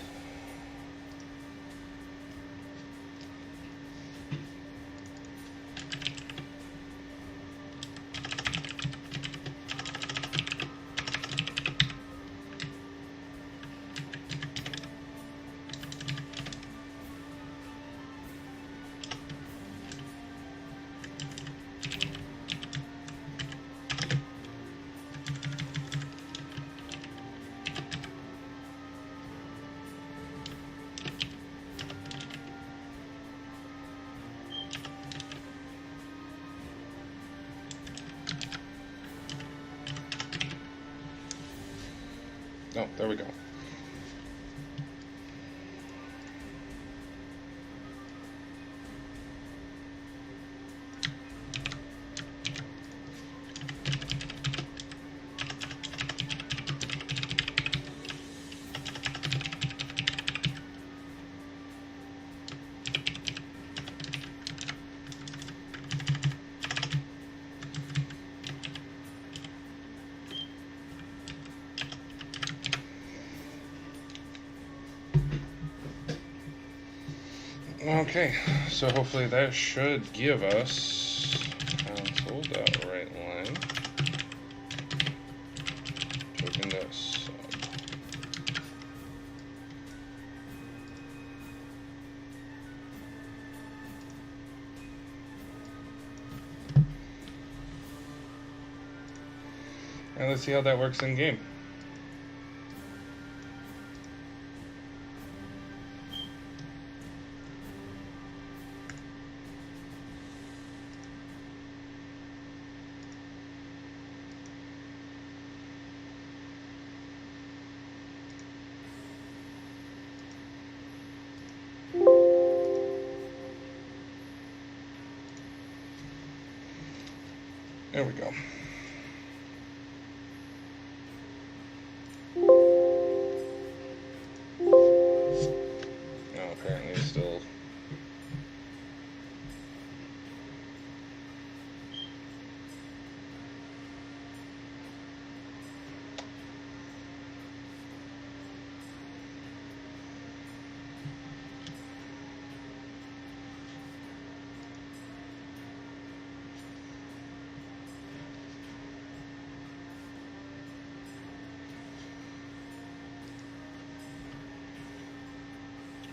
Oh, there we go. Okay, so hopefully that should give us console.writeLine token.sub. And let's see how that works in game. There we go. Now apparently it's still...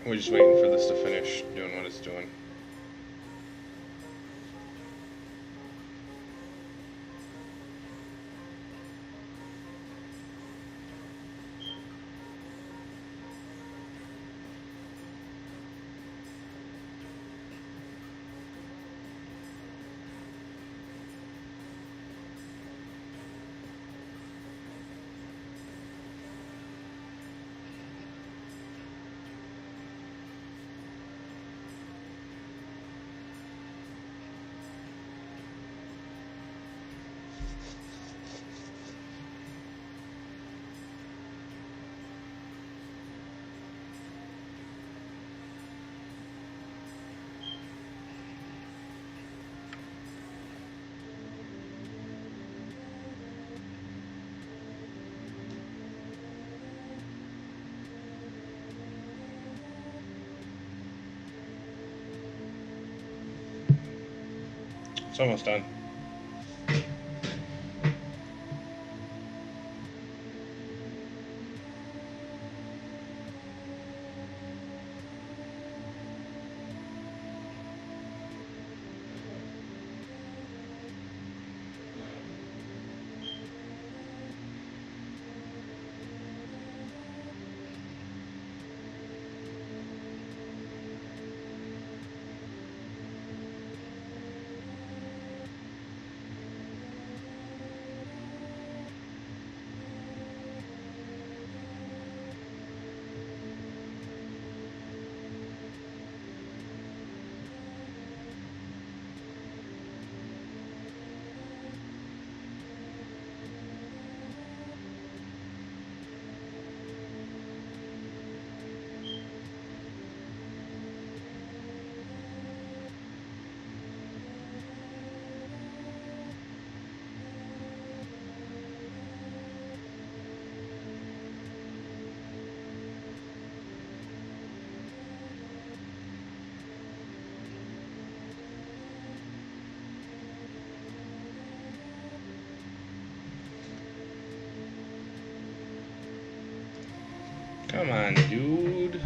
We're just waiting for this to finish doing what it's doing. It's almost done. Come on, dude.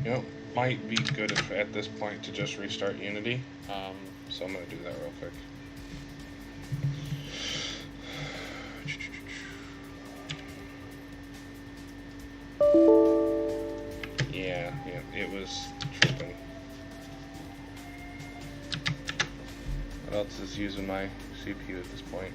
You know, might be good if at this point to just restart Unity. So I'm going to do that real quick. Yeah, it was tripping. What else is using my CPU at this point?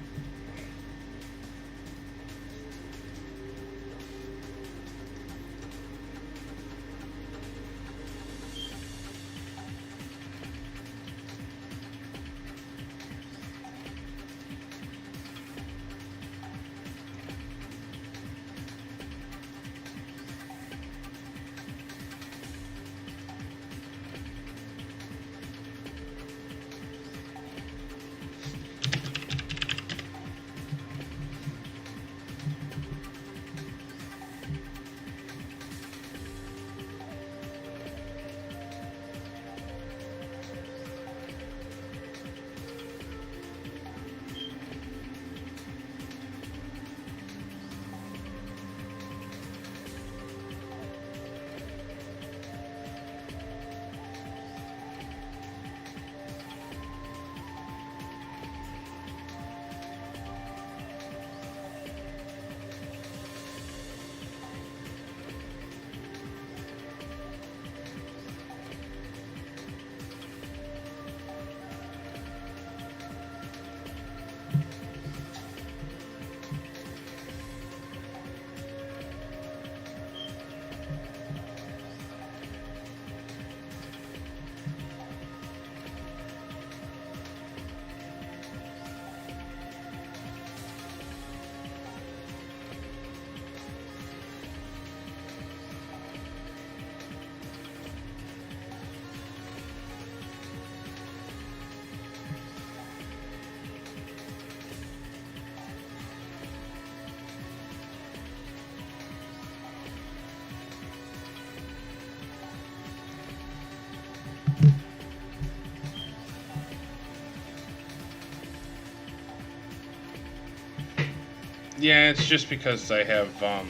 Yeah, it's just because I have a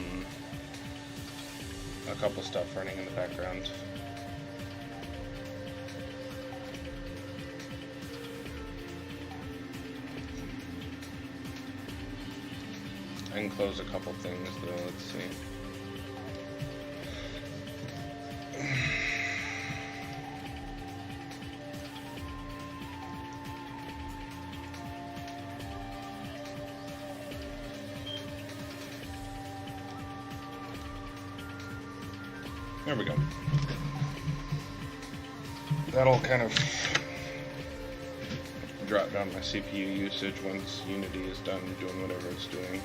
couple stuff running in the background. I can close a couple things though, let's see. There we go. that'll kind of drop down my CPU usage once Unity is done doing whatever it's doing.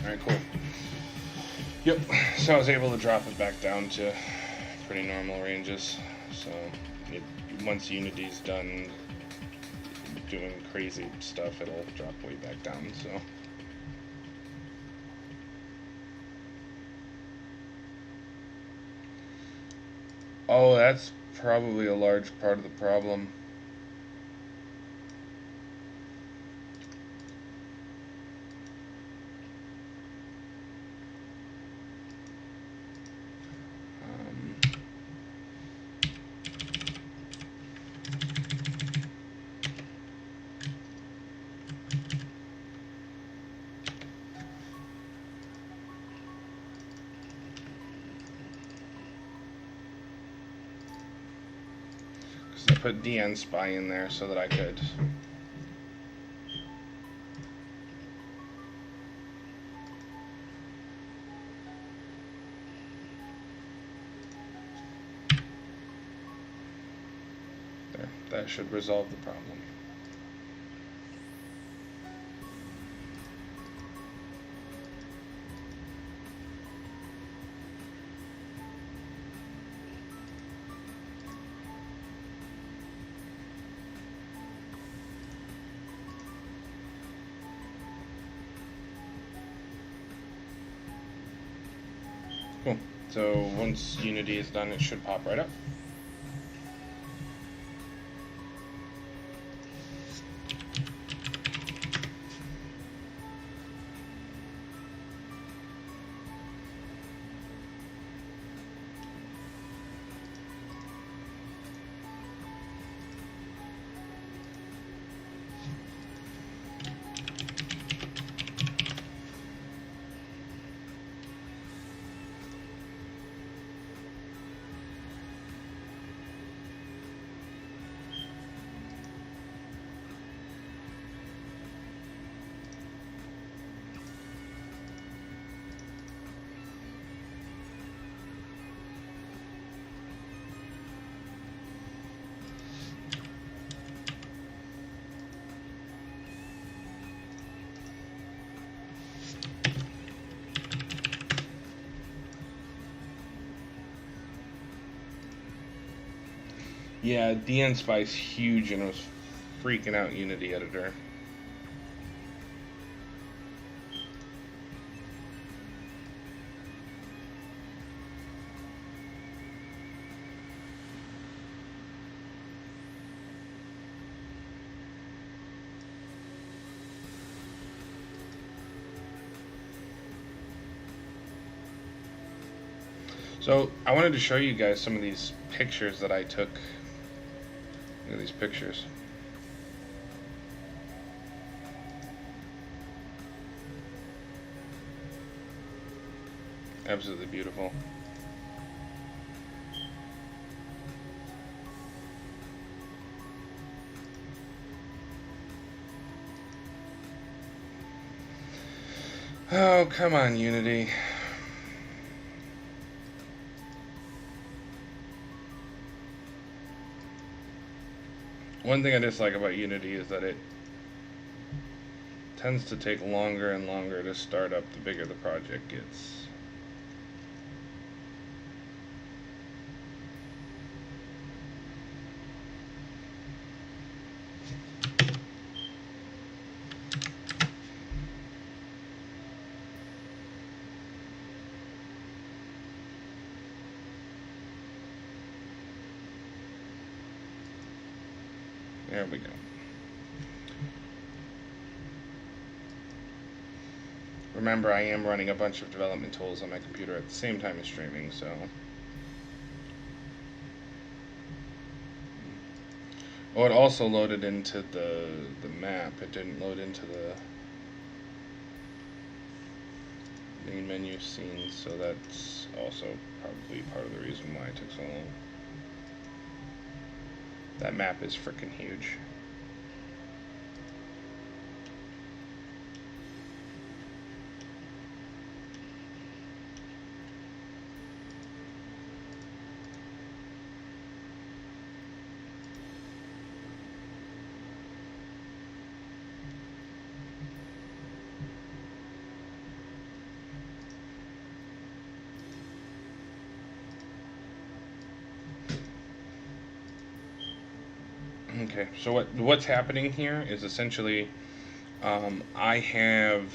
Alright, cool. Yep, so I was able to drop it back down to pretty normal ranges. So once Unity's done doing crazy stuff, it'll drop way back down. So oh, that's probably a large part of the problem. I put DN Spy in there so that I could there. That should resolve the problem. Cool. So once Unity is done, it should pop right up. Yeah, DN Spy's huge and it was freaking out Unity Editor. So I wanted to show you guys some of these pictures that I took. Look at these pictures. Absolutely beautiful. Oh, come on, Unity. One thing I dislike about Unity is that it tends to take longer and longer to start up the bigger the project gets. There we go. Remember, I am running a bunch of development tools on my computer at the same time as streaming, so... Oh, it also loaded into the map. It didn't load into the main menu scene, so that's also probably part of the reason why it took so long. That map is freaking huge. Okay, so what's happening here is essentially I have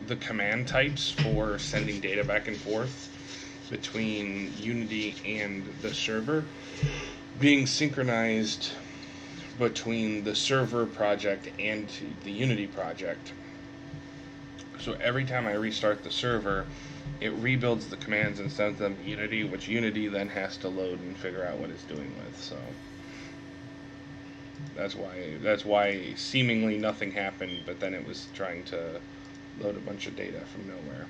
the command types for sending data back and forth between Unity and the server being synchronized between the server project and the Unity project. So every time I restart the server, it rebuilds the commands and sends them to Unity, which Unity then has to load and figure out what it's doing with. So that's why seemingly nothing happened, but then it was trying to load a bunch of data from nowhere.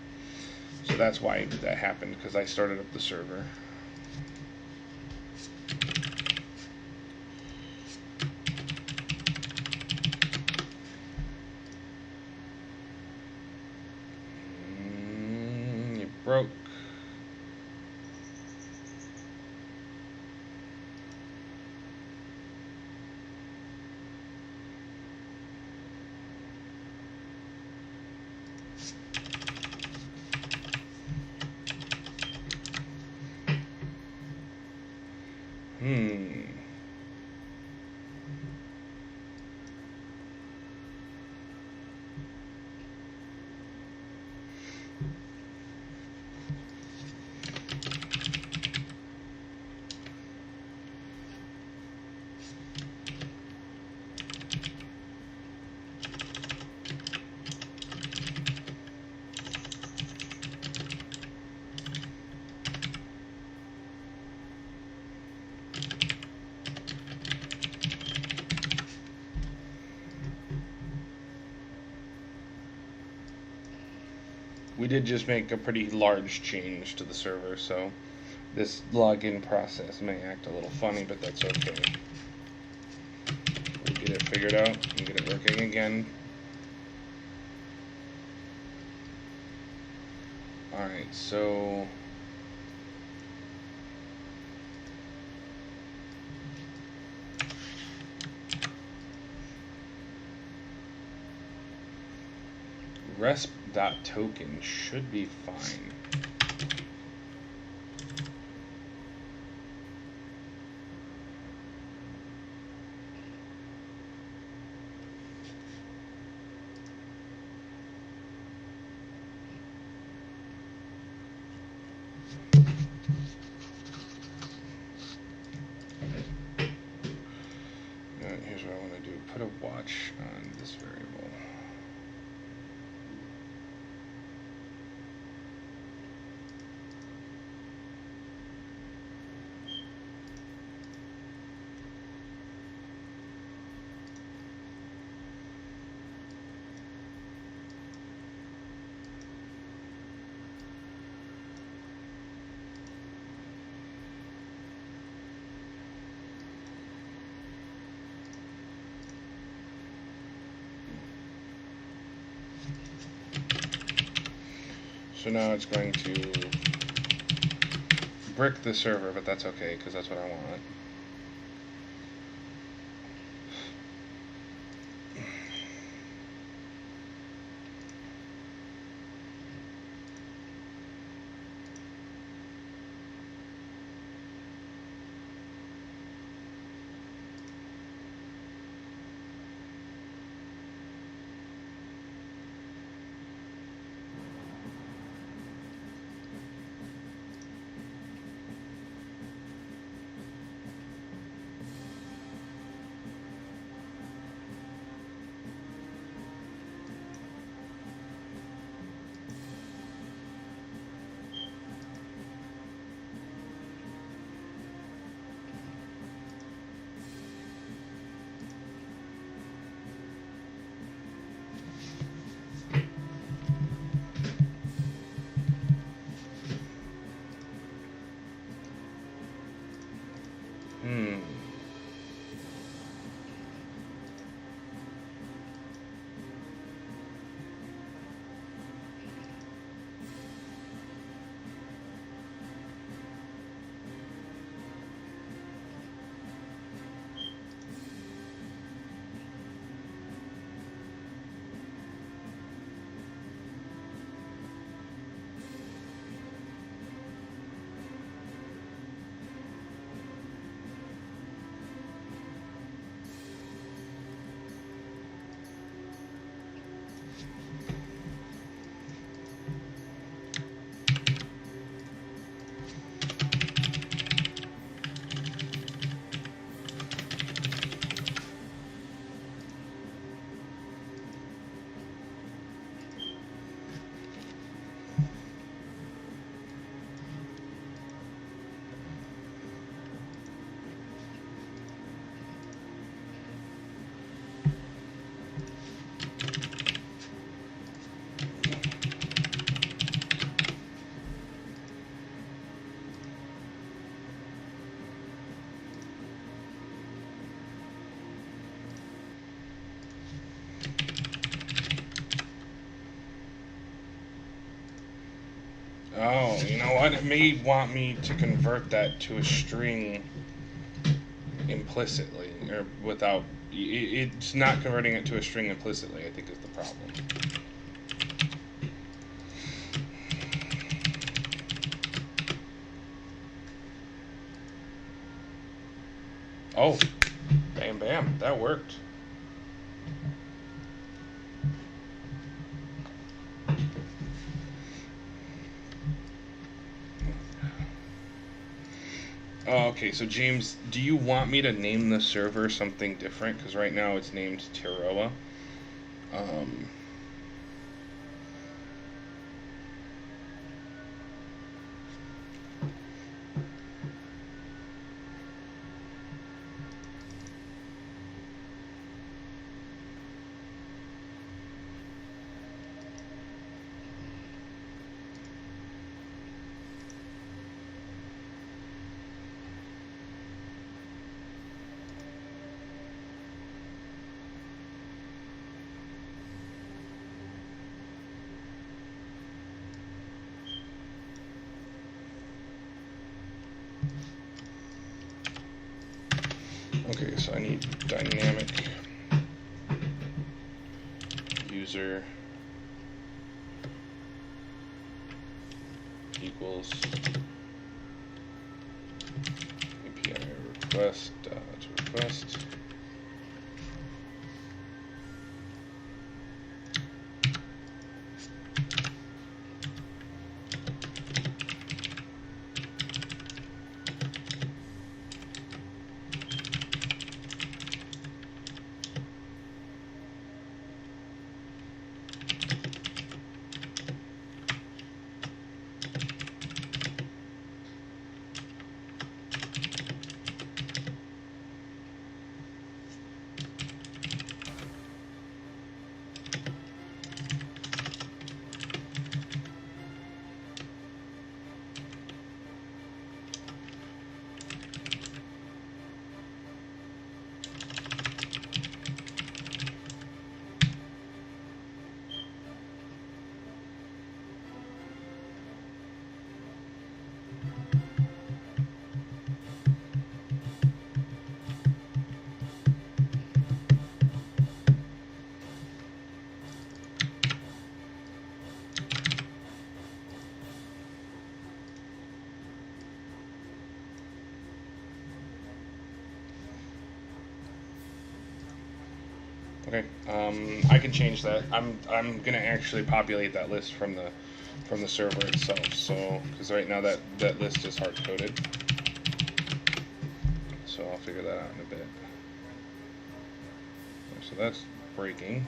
So that's why that happened, because I started up the server. You broke. We did just make a pretty large change to the server, so this login process may act a little funny, but that's okay. We'll get it figured out and get it working again. Alright, so... resp.token should be fine. Here's what I want to do. Put a watch on this variable. So now it's going to brick the server, but that's okay, because that's what I want. Oh, you know what? It may want me to convert that to a string implicitly, or without. It's not converting it to a string implicitly, I think, is the problem. Oh, bam, bam, that worked. Oh, okay, so James, do you want me to name the server something different? Because right now it's named Tiroa. Um, okay, so I need dynamic user equals API request request. Okay, I can change that. I'm gonna actually populate that list from the server itself. So, because right now that list is hard coded. So I'll figure that out in a bit. So that's breaking.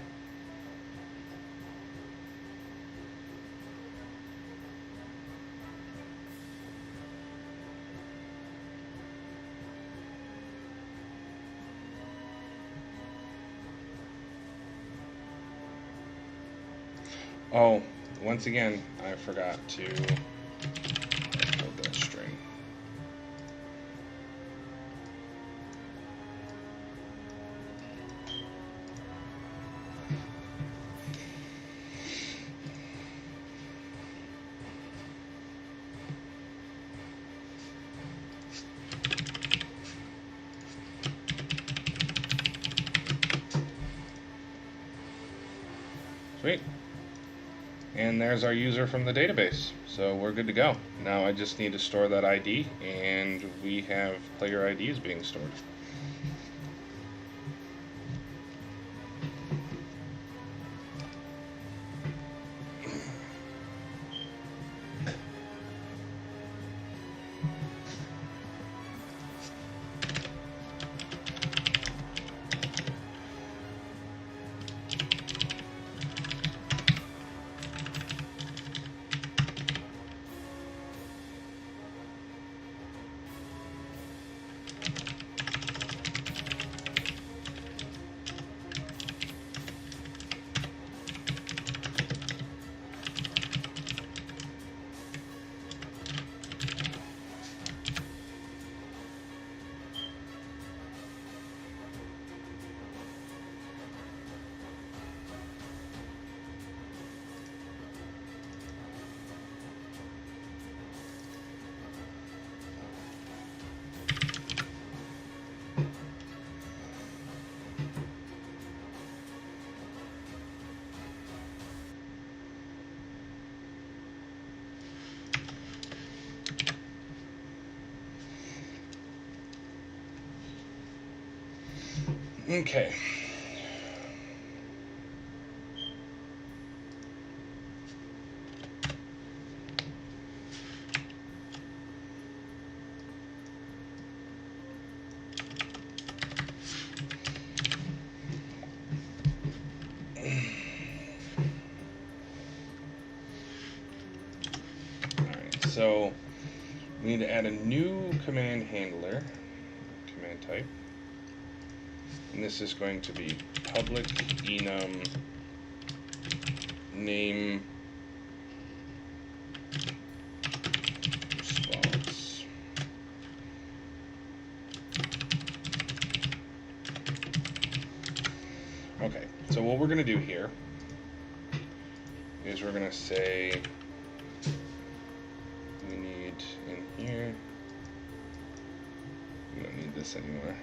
Oh, once again, I forgot to upload that string. Sweet. And there's our user from the database. So we're good to go. Now I just need to store that ID, and we have player IDs being stored. Okay. Alright, so we need to add a new command handler, command type. And this is going to be public enum name response. Okay, so what we're going to do here is we're going to say we need in here, we don't need this anymore.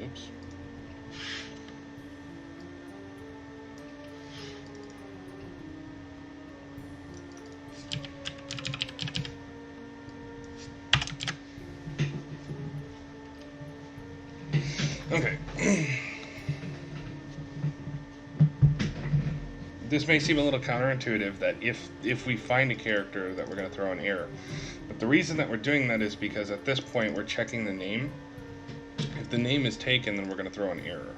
Oops. Okay. This may seem a little counterintuitive that if we find a character that we're going to throw an error. But the reason that we're doing that is because at this point we're checking the name. If the name is taken, then we're going to throw an error.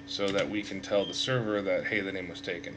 So that we can tell the server that, hey, the name was taken.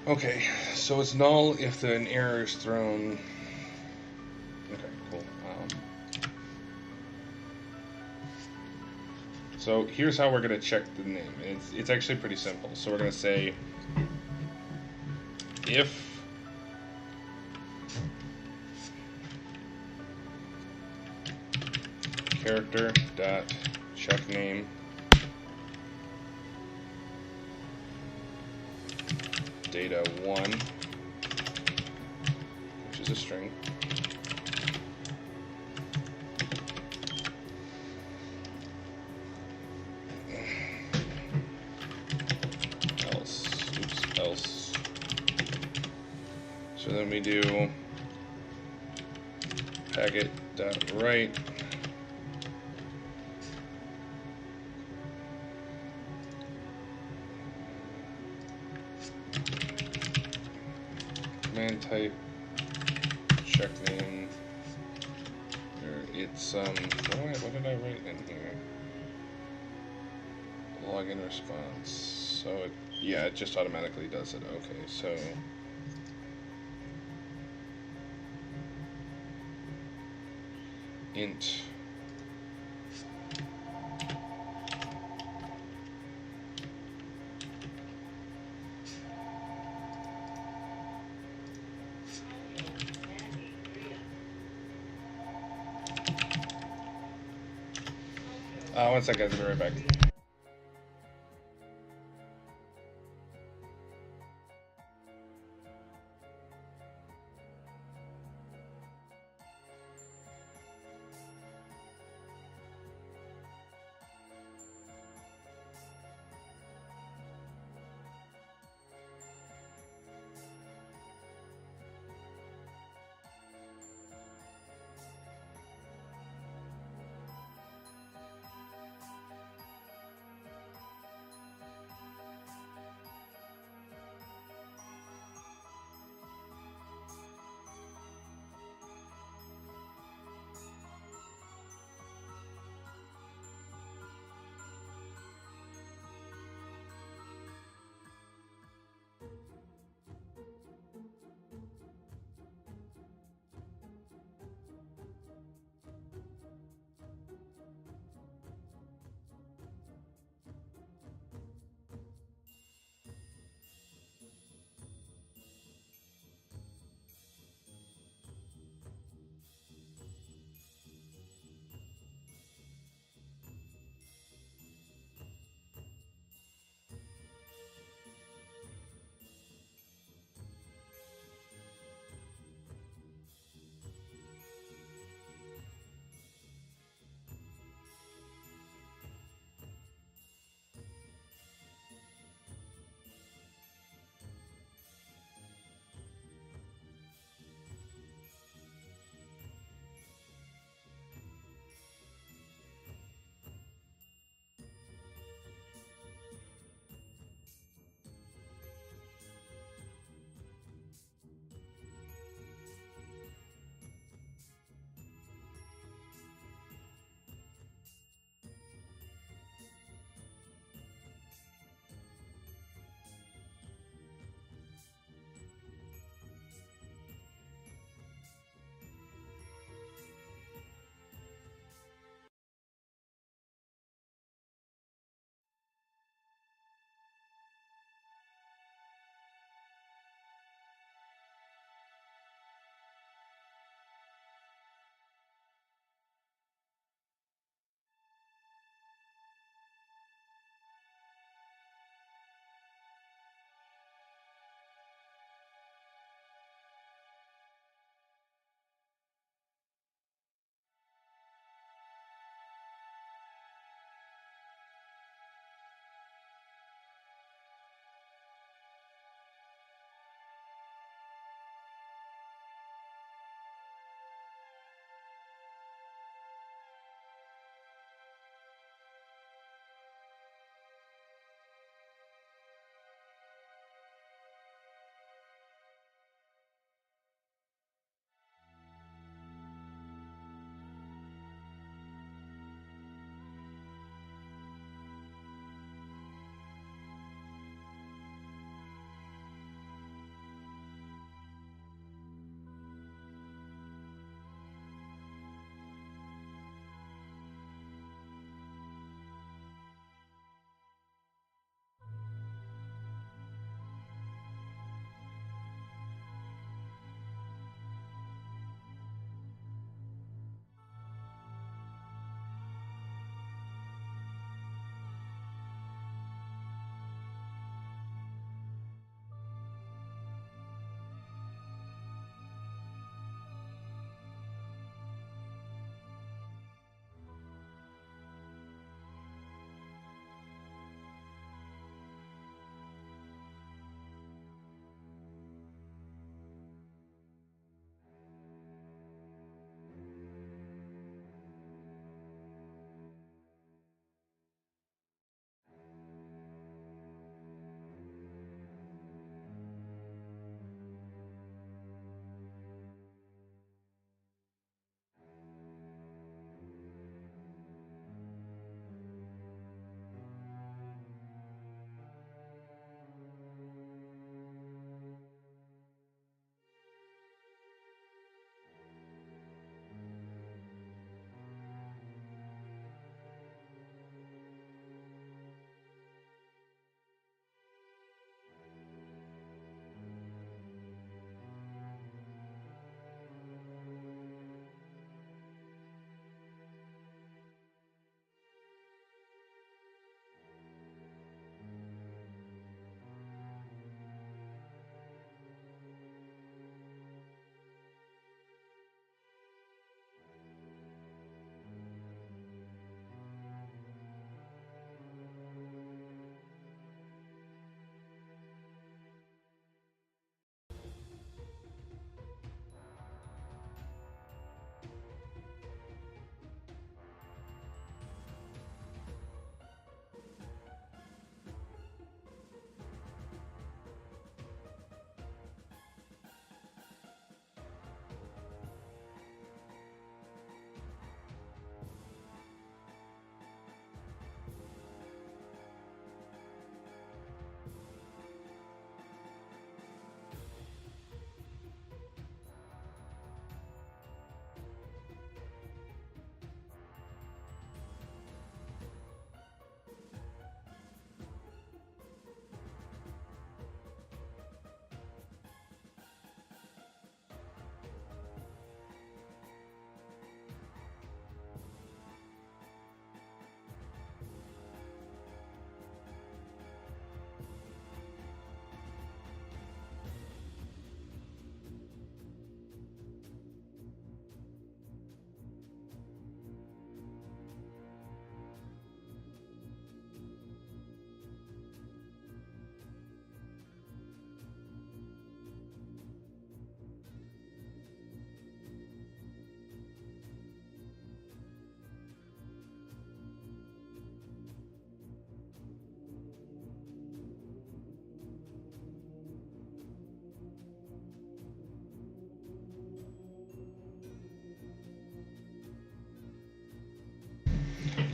Okay, so it's null if an error is thrown. Okay, cool. So here's how we're going to check the name. It's actually pretty simple. So we're going to say if character dot check name data 1, which is a string, else. So then we do packet dot write command type check name, or it's what did I write in here? Login response. So it just automatically does it. Okay, so int One second, I'll be right back.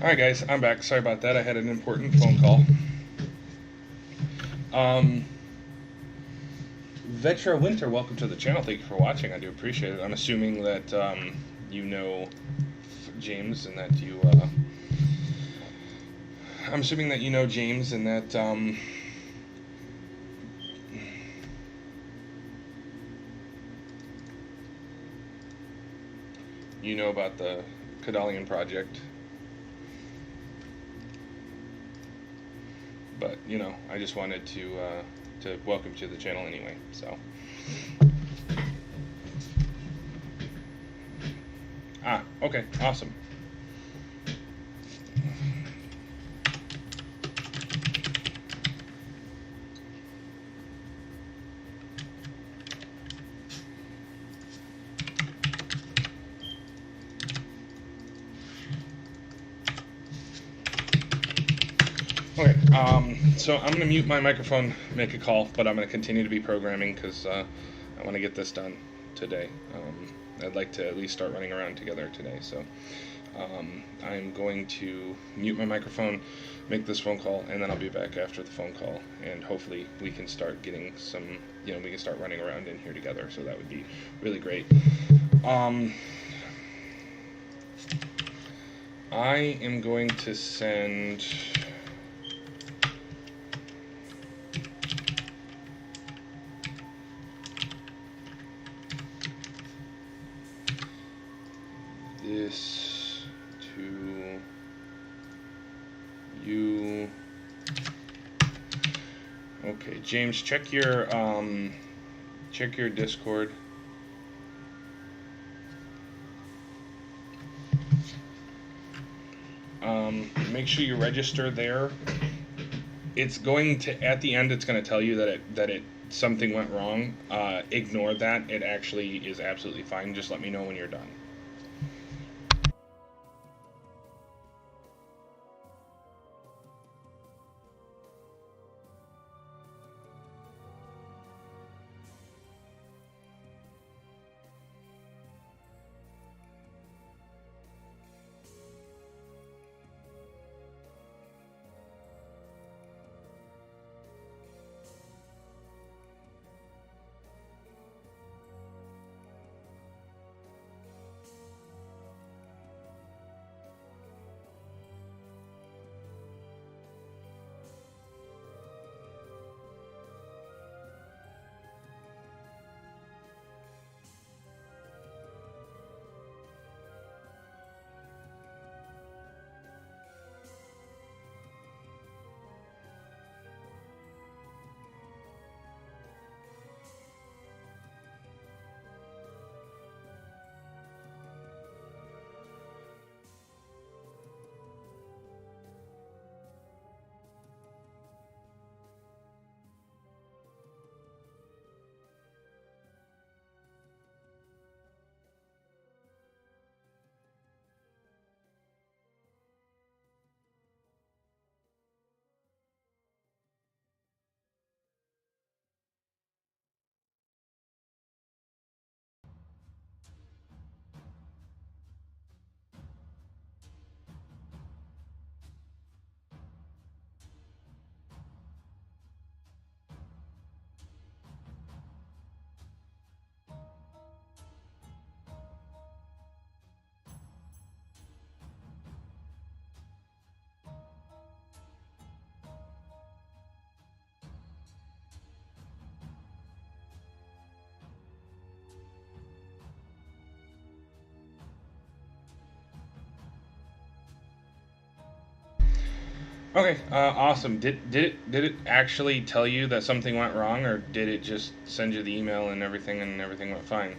Alright guys, I'm back. Sorry about that. I had an important phone call. Vetra Winter, welcome to the channel. Thank you for watching. I do appreciate it. I'm assuming that you know James and that you I'm assuming that you know James and that you know about the Cadalion project. But, you know, I just wanted to welcome you to the channel anyway, so. Ah, okay, awesome. Okay, so I'm going to mute my microphone, make a call, but I'm going to continue to be programming because I want to get this done today. I'd like to at least start running around together today, so I'm going to mute my microphone, make this phone call, and then I'll be back after the phone call, and hopefully we can start getting some, you know, we can start running around in here together, so that would be really great. I am going to send... this to you. Okay, James, check your Discord. Make sure you register there. It's going to, at the end, it's going to tell you that something went wrong. Ignore that. It actually is absolutely fine. Just let me know when you're done. Okay, awesome. Did it actually tell you that something went wrong, or did it just send you the email and everything went fine?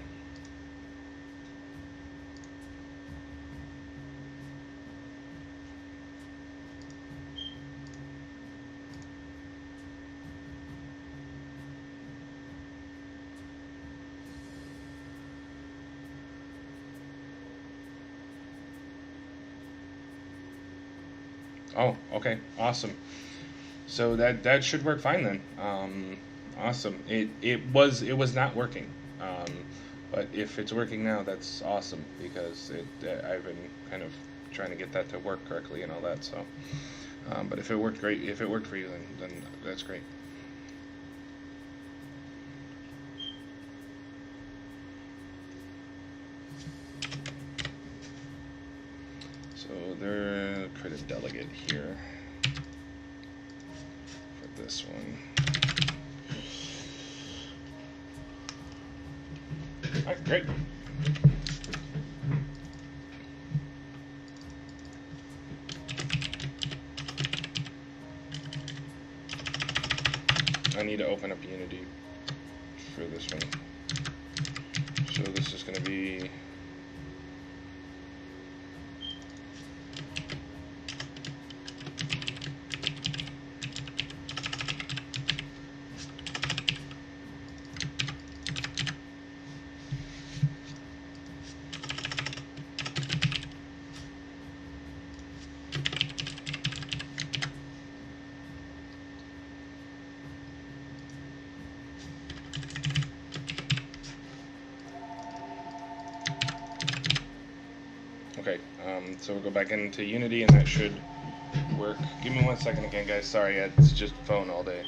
Oh, okay, awesome. So that should work fine then. Awesome. It was not working, but if it's working now, that's awesome because I've been kind of trying to get that to work correctly and all that. So, but if it worked great, if it worked for you, then that's great. So they're create a delegate here for this one. All right, great. I need to open up Unity for this one. So this is going to be okay, so we'll go back into Unity and that should work. Give me 1 second again, guys. Sorry, it's just phone all day.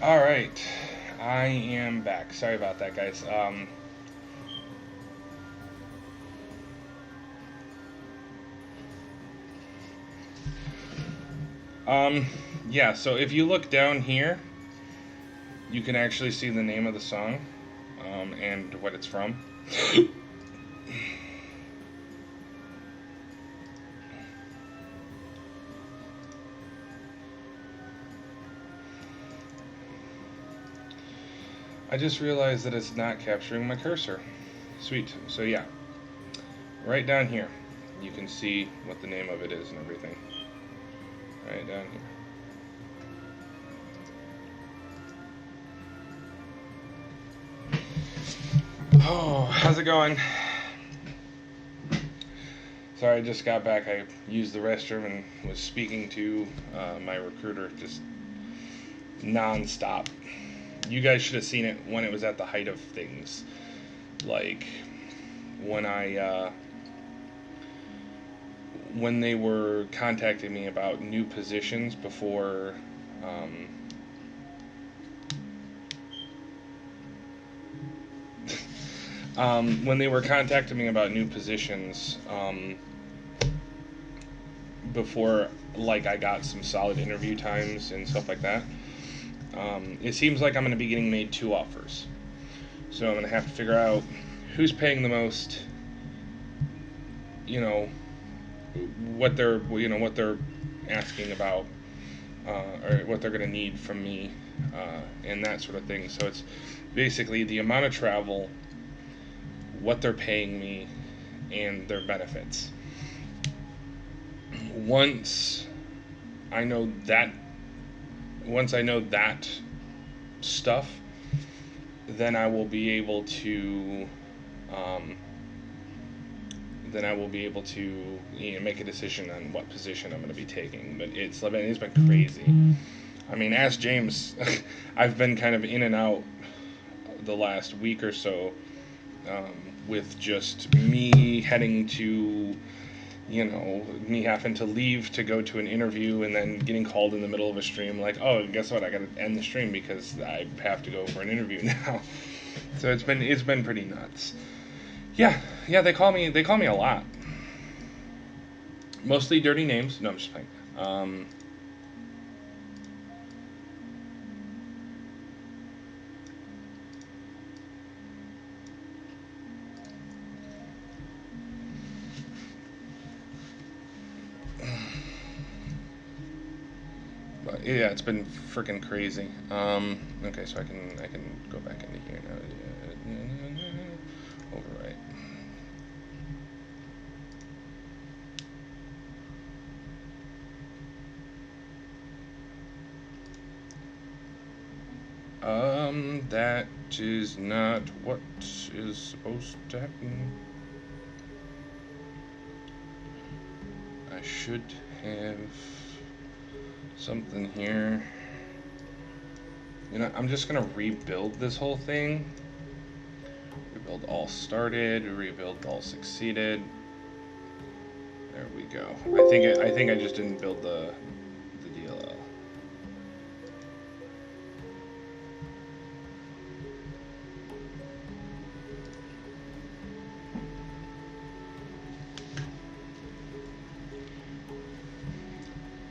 All right, I am back. Sorry about that, guys. Yeah. So if you look down here, you can actually see the name of the song, and what it's from. I just realized that it's not capturing my cursor. Sweet. So yeah, right down here, you can see what the name of it is and everything. Right down here. Oh, how's it going? Sorry, I just got back. I used the restroom and was speaking to my recruiter just non-stop. You guys should have seen it when it was at the height of things. Like when they were contacting me about new positions before when they were contacting me about new positions before, like, I got some solid interview times and stuff like that. It seems like I'm going to be getting made 2 offers, so I'm going to have to figure out who's paying the most. You know what they're asking about, or what they're going to need from me, and that sort of thing. So it's basically the amount of travel, what they're paying me, and their benefits. Once I know that stuff, then I will be able to make a decision on what position I'm going to be taking. But it's been crazy. I mean, ask James. I've been kind of in and out the last week or so, with just me heading to, me having to leave to go to an interview and then getting called in the middle of a stream, like, oh, guess what? I got to end the stream because I have to go for an interview now. So it's been pretty nuts. Yeah, they call me a lot. Mostly dirty names. No, I'm just playing. But yeah, it's been freaking crazy. Okay, so I can go back into here now. Overwrite. That is not what is supposed to happen. I should have something here. I'm just gonna rebuild this whole thing. Rebuild all started, rebuild all succeeded. There we go. I think I just didn't build the DLL.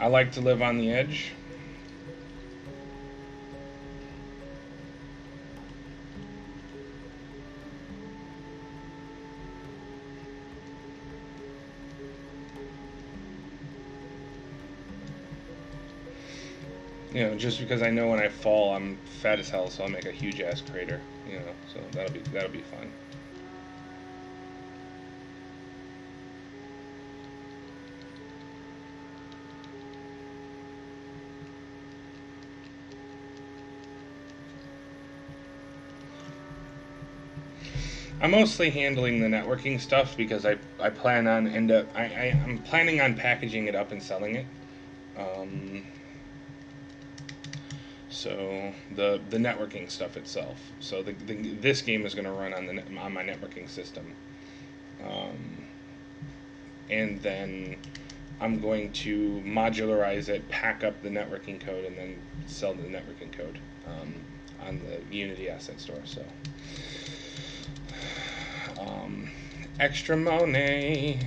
I like to live on the edge. Just because I know when I fall, I'm fat as hell, so I'll make a huge ass crater. So that'll be fun. I'm mostly handling the networking stuff because I plan on I'm planning on packaging it up and selling it. So the networking stuff itself. So this game is going to run on my networking system, and then I'm going to modularize it, pack up the networking code, and then sell the networking code. on the Unity Asset Store. So extra money.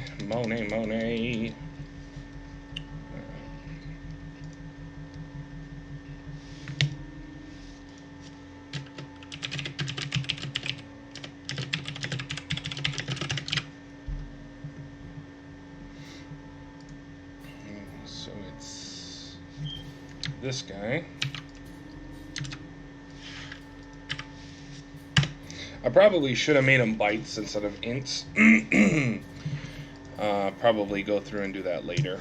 So it's this guy. I probably should have made them bytes instead of ints. Probably go through and do that later.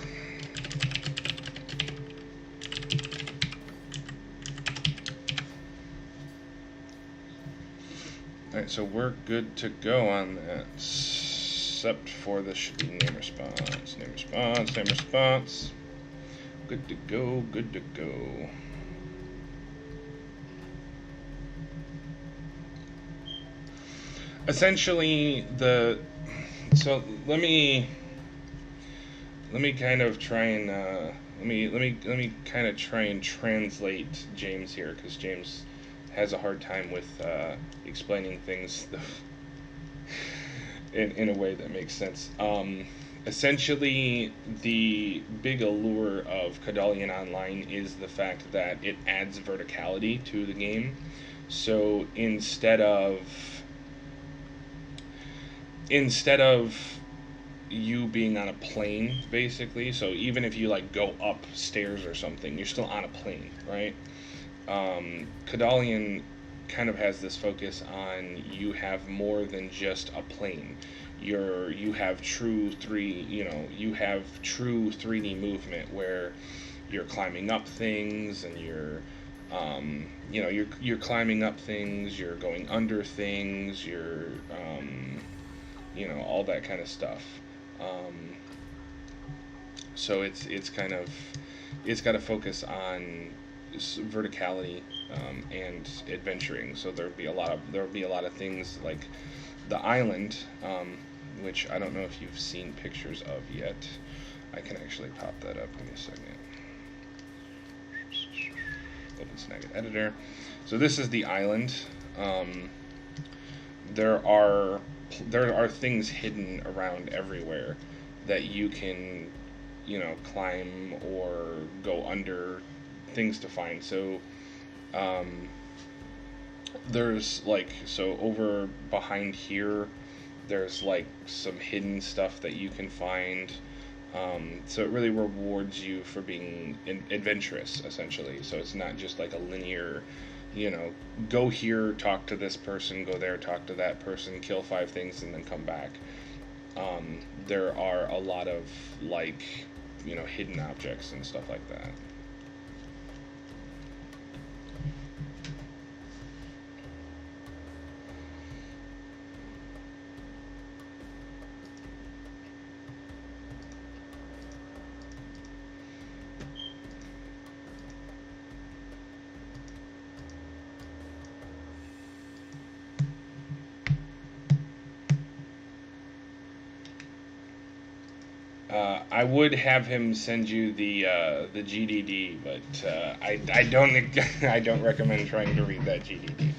Alright, so we're good to go on that. Except for this should be name response. Name response, name response. Good to go, good to go. Essentially, so let me kind of try and let me kind of try and translate James here, because James has a hard time with explaining things in a way that makes sense. Essentially, the big allure of Cadalion Online is the fact that it adds verticality to the game. So instead of you being on a plane, basically, so even if you like go upstairs or something, you're still on a plane, right? Cadalion kind of has this focus on you have more than just a plane. You have true 3D movement where you're climbing up things, and you're climbing up things, you're going under things, you're all that kind of stuff. So it's got to focus on verticality and adventuring. So there'll be a lot of things like the island, which I don't know if you've seen pictures of yet. I can actually pop that up. Give me a second. Open Snagit Editor. So this is the island. There are things hidden around everywhere that you can, climb or go under things to find. So there's over behind here, there's like some hidden stuff that you can find. So it really rewards you for being adventurous, essentially. So it's not just like a linear, go here, talk to this person, go there, talk to that person, kill 5 things, and then come back. There are a lot of hidden objects and stuff like that. I would have him send you the GDD, but I don't recommend trying to read that GDD.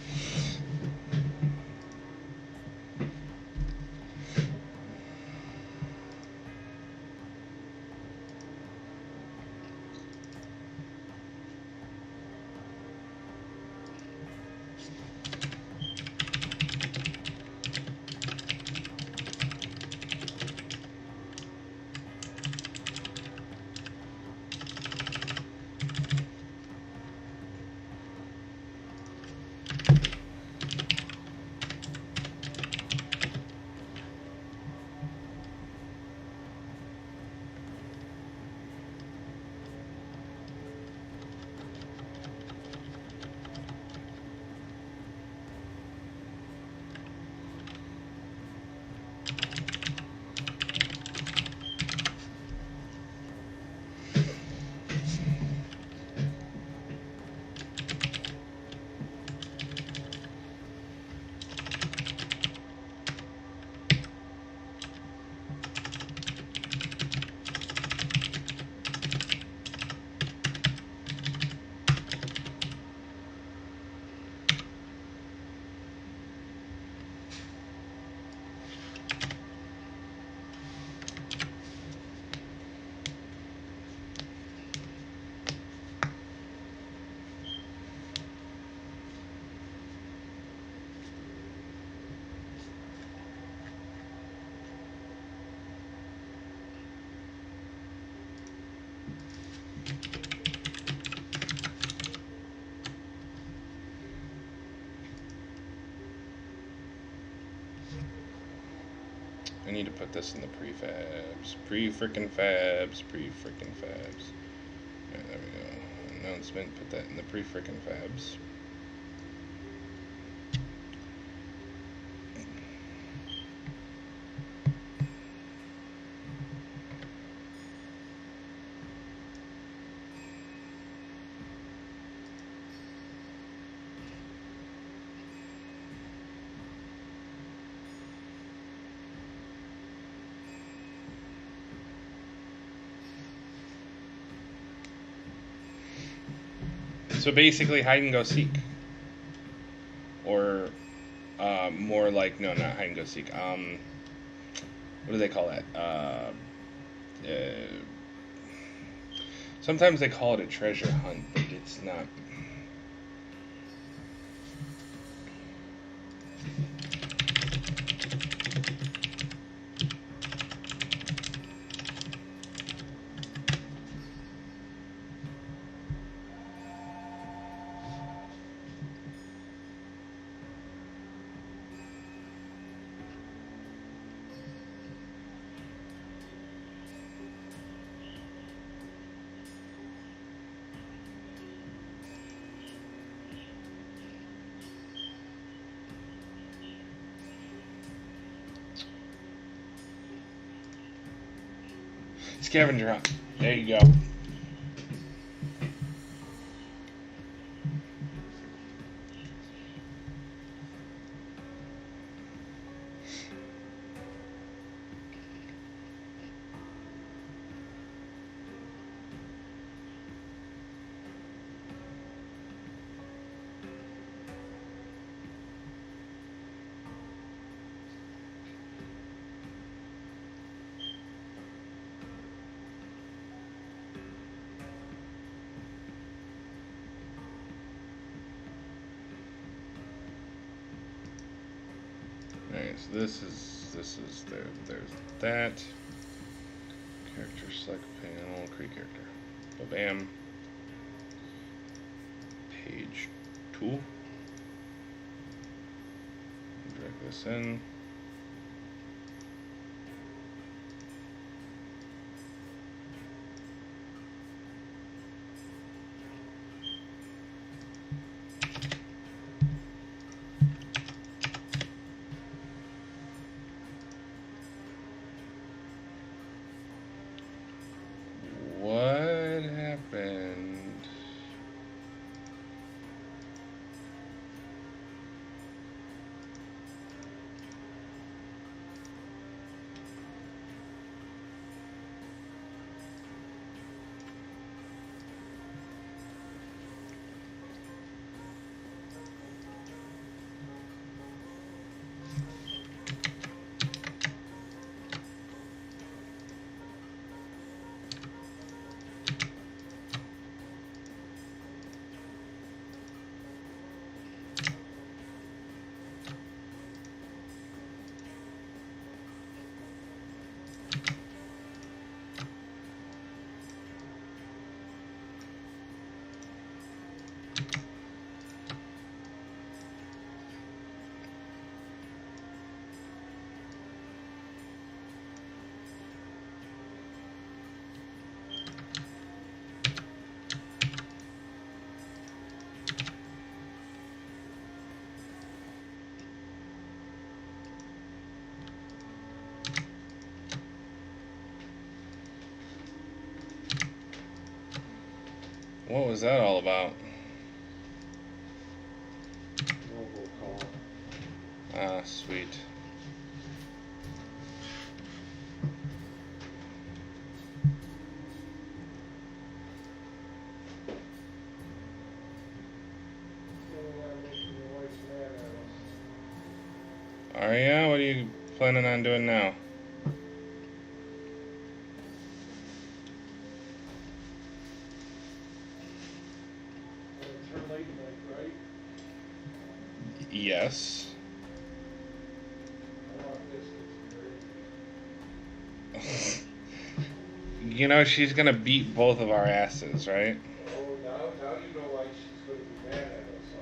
I need to put this in the prefabs. Pre-frickin' fabs. Pre-frickin' fabs. Alright, there we go. Announcement, put that in the pre-frickin' fabs. So basically, hide and go seek, or more like no, not hide and go seek. What do they call that? Sometimes they call it a treasure hunt, but it's not. Scavenger hunt. There you go. Alright, so this is there's that. Character select panel, create character. Bam. Page tool. Drag this in. What happened? What was that all about? Robocall. Ah, sweet. Aria, what are you planning on doing now? Turn late night, right? Yes. I want biscuits. You know she's gonna beat both of our asses, right? Oh, now you know why she's going to be mad at us, huh?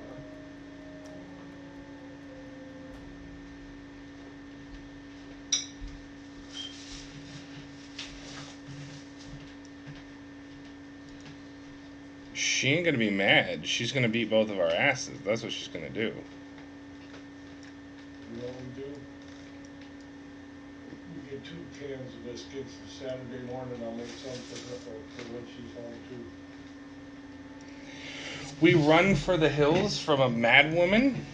She ain't gonna be mad. She's gonna beat both of our asses. That's what she's gonna do. You know what we do? We get 2 cans of biscuits. Saturday morning I'll make some for when she's home too. We run for the hills from a mad woman.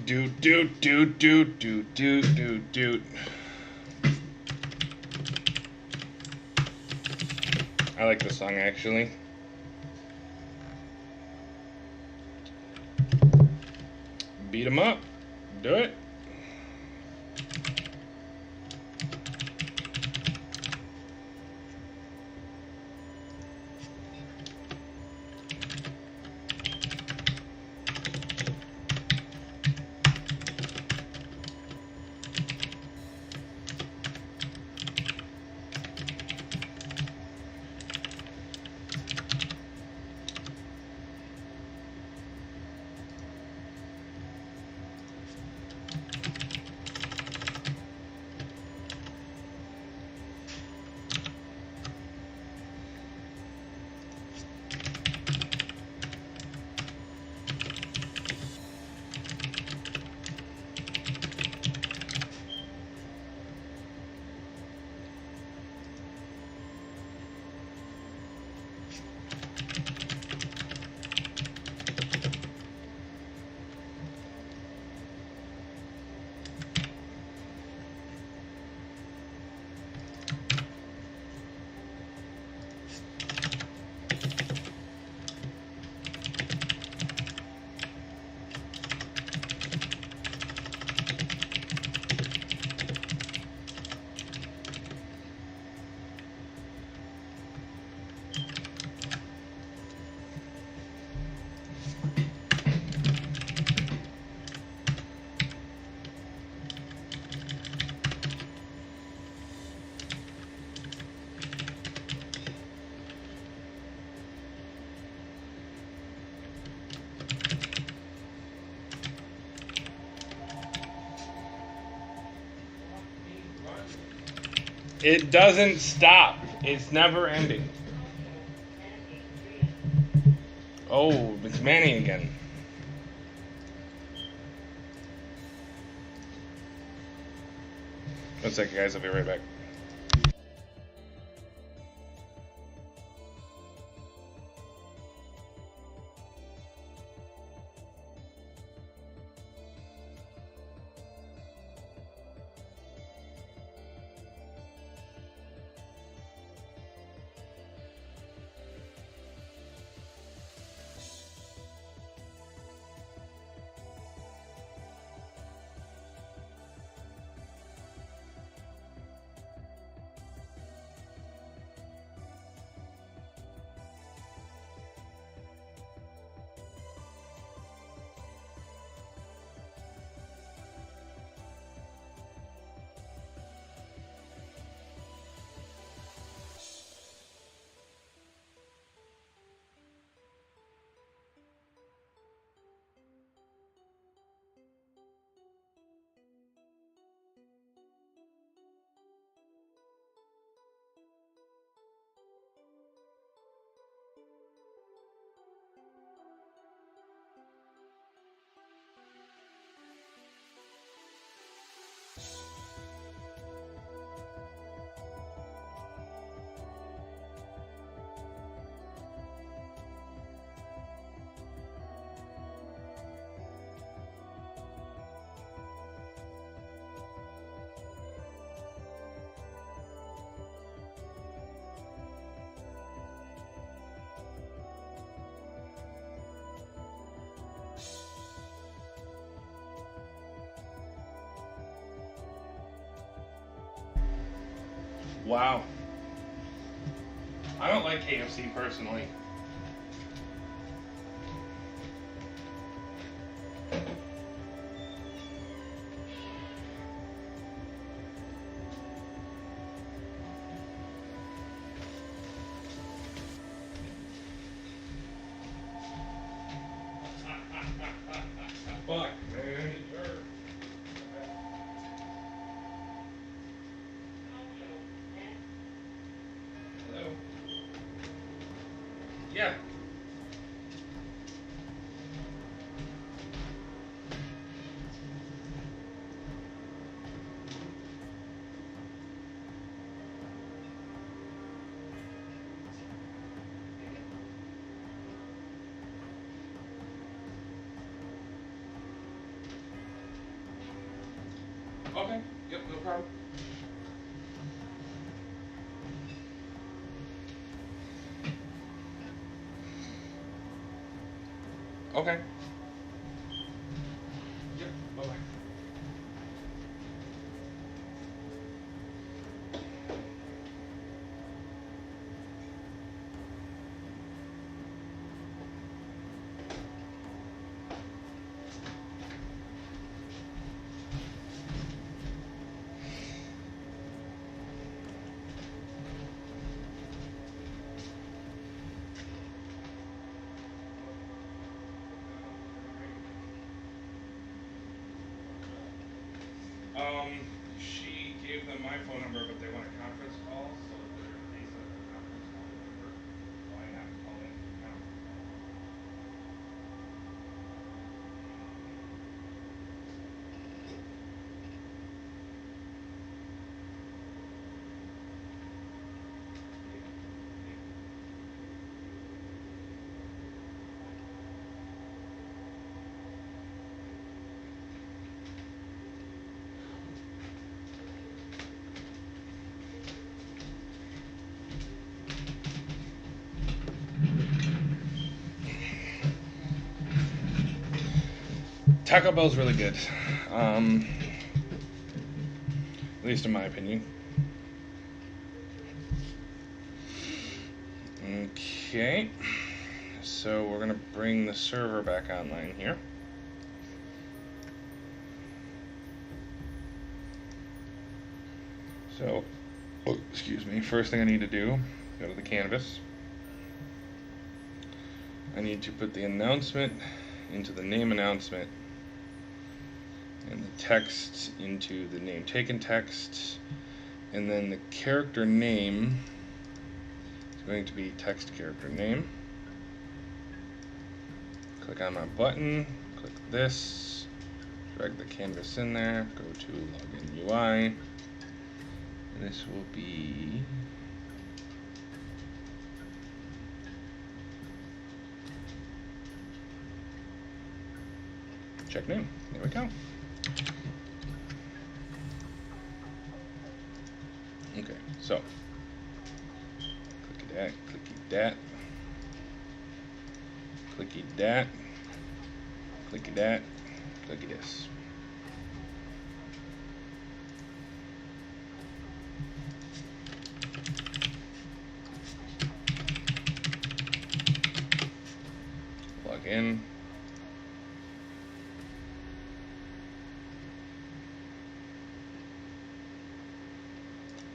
Doot doot doot doot doot doot doot doot. I like this song actually. Beat 'em up. Do it. It doesn't stop. It's never ending. Oh, it's Manny again. One second, guys. I'll be right back. Wow. I don't like KFC personally. Okay. Yep. No problem. Okay. Yep. Bye bye. She gave them my phone number, but they want a conference call, so they set up a conference call number. So I have to call in for the conference call. Taco Bell's really good, at least in my opinion. Okay, so we're gonna bring the server back online here. So, excuse me, first thing I need to do, go to the canvas. I need to put the announcement into the name announcement, and the text into the name taken text, and then the character name is going to be text character name. Click on my button, click this, drag the canvas in there, go to login UI, and this will be check name. There we go. Okay, so clicky that, clicky that, clicky that, clicky that, clicky this. Log in.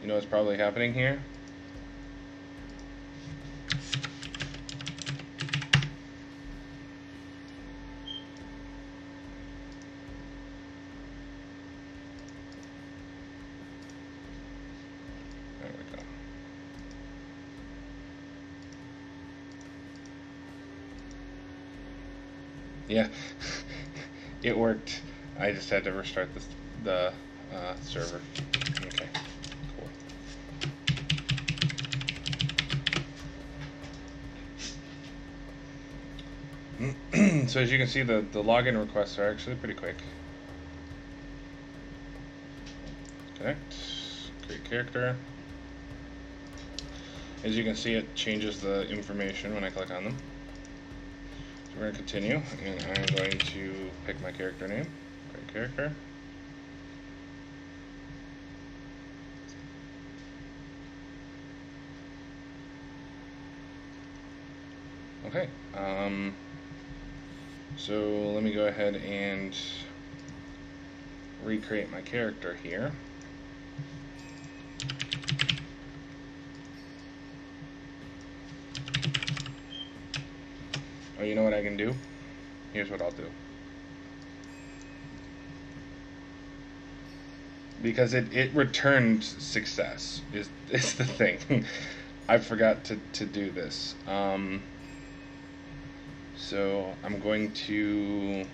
You know what's probably happening here? There we go. Yeah, it worked. I just had to restart the server. Okay. So as you can see, the login requests are actually pretty quick. Connect, create character. As you can see, it changes the information when I click on them. So we're going to continue, and I'm going to pick my character name, create character. Okay, so let me go ahead and recreate my character here. Oh, you know what I can do? Here's what I'll do. Because it returned success is the thing. I forgot to do this. So I'm going to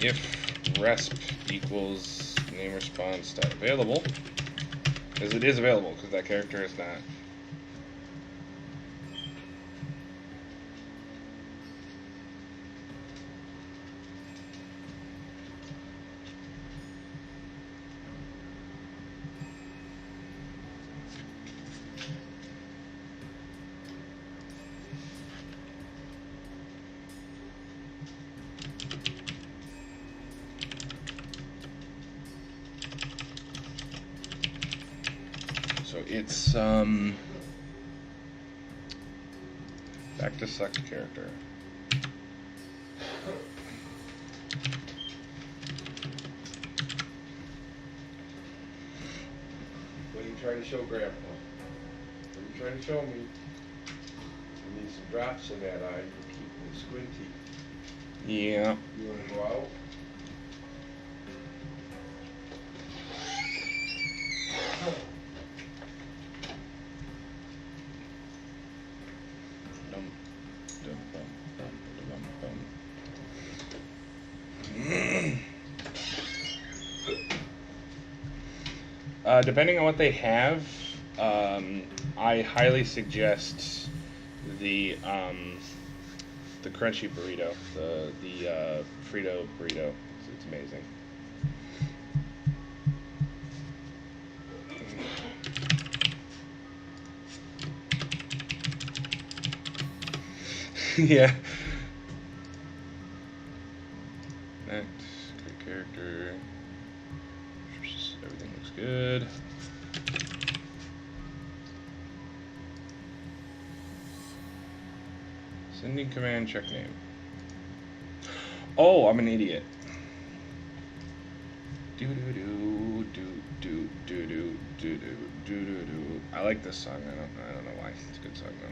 if resp equals name response dot available, because it is available because that character is not. It's back to select character. What are you trying to show, Grandpa? What are you trying to show me? You need some drops in that eye. You're keeping it squinty. Yeah. You want to go out? Dum, dum, bum, bum, bum, bum. Depending on what they have, I highly suggest the crunchy burrito, the Frito burrito. It's amazing. Yeah. Next, great character. Everything looks good. Sending command, check name. Oh, I'm an idiot. Do do do do do do do do do do do do. I like this song. I don't know why. It's a good song though.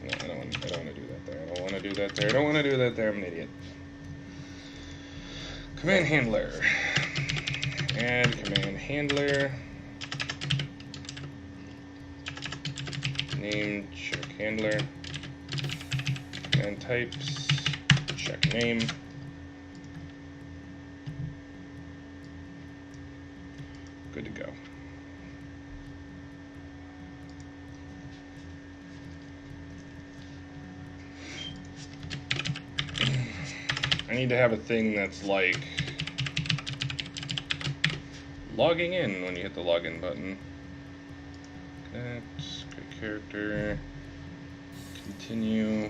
No, I don't want to do that there. I don't want to do that there. I don't want to do that there. I'm an idiot. Command handler. Add command handler. Name, check handler. Command types, check name. Good to go. I need to have a thing that's like logging in when you hit the login button. Connect, create character, continue.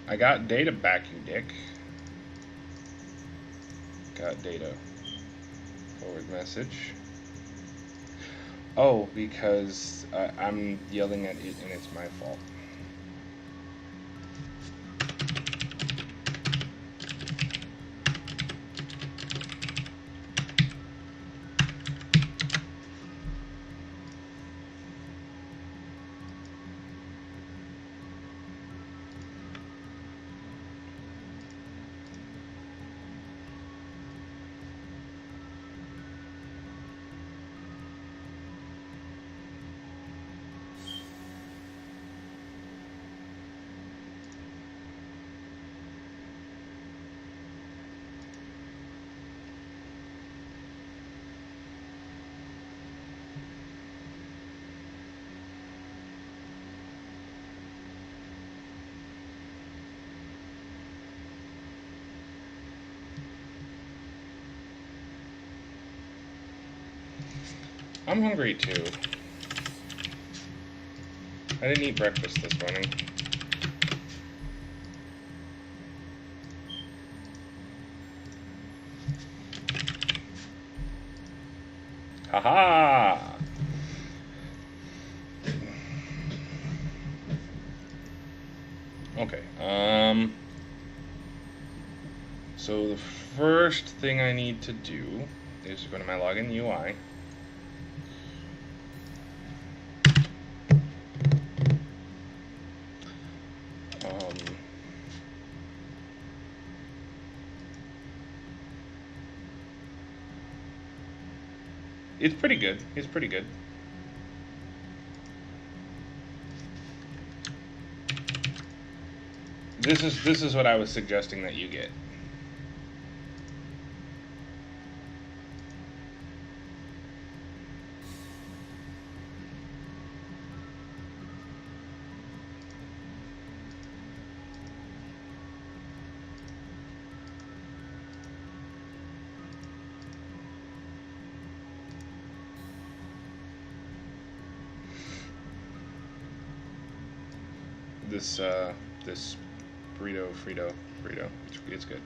I got data back, you dick. Got data. Forward message. Oh, because I'm yelling at it and it's my fault. I'm hungry too. I didn't eat breakfast this morning. Haha! Okay, so the first thing I need to do is to go to my login UI. It's pretty good. It's pretty good. This is what I was suggesting that you get. This Frito. It's good.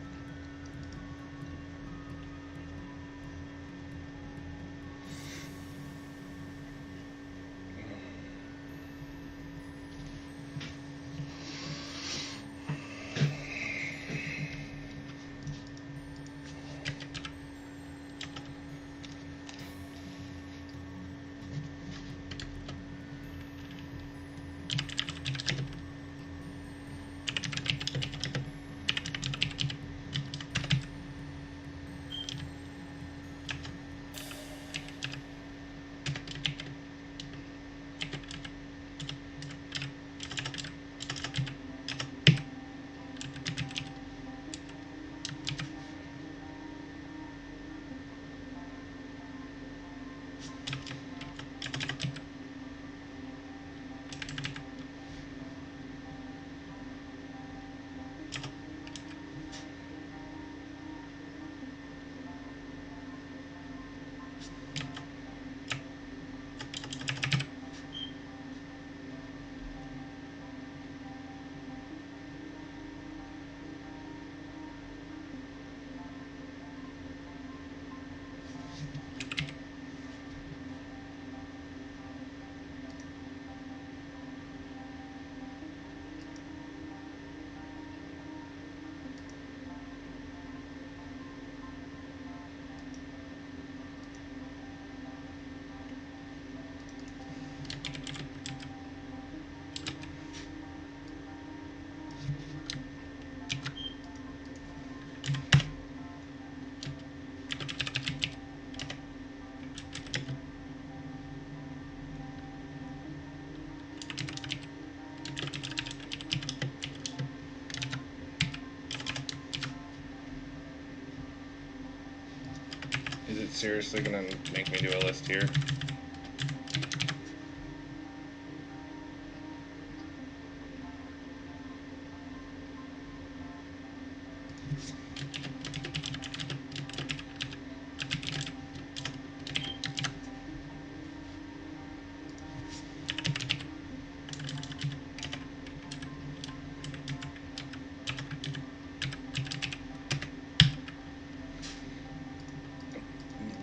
Is it seriously gonna make me do a list here?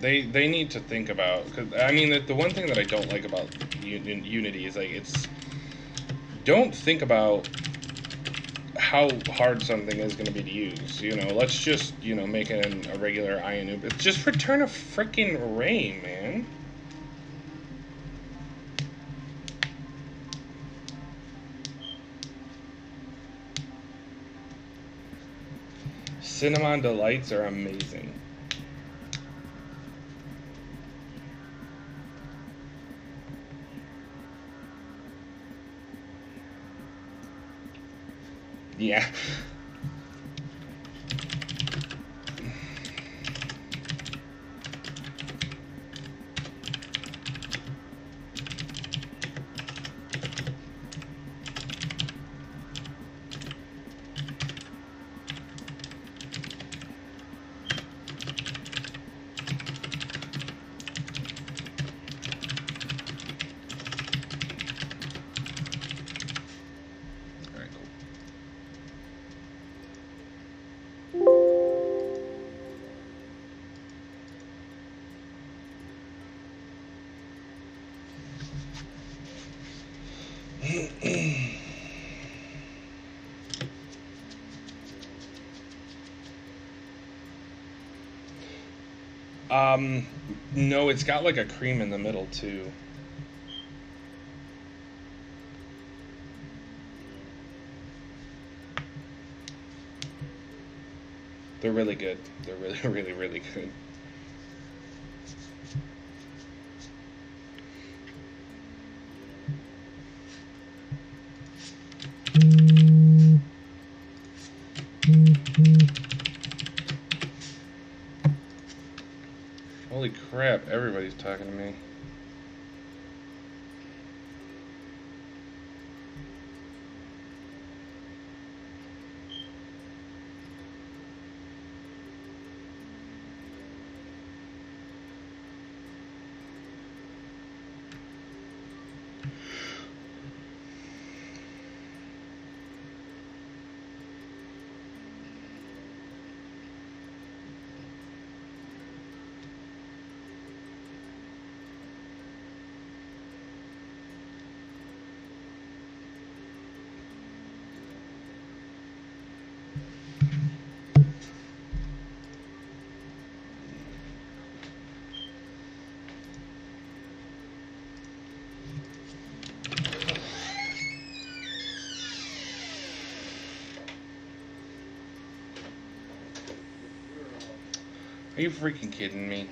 They need to think about, because I mean the one thing that I don't like about Unity is like don't think about how hard something is going to be to use. Let's just make it a regular INU. But just return a freaking array, man. Cinnamon Delights are amazing. Yeah. No, it's got like a cream in the middle too. They're really good. They're really, really, really good. crap, everybody's talking to me. Are you freaking kidding me?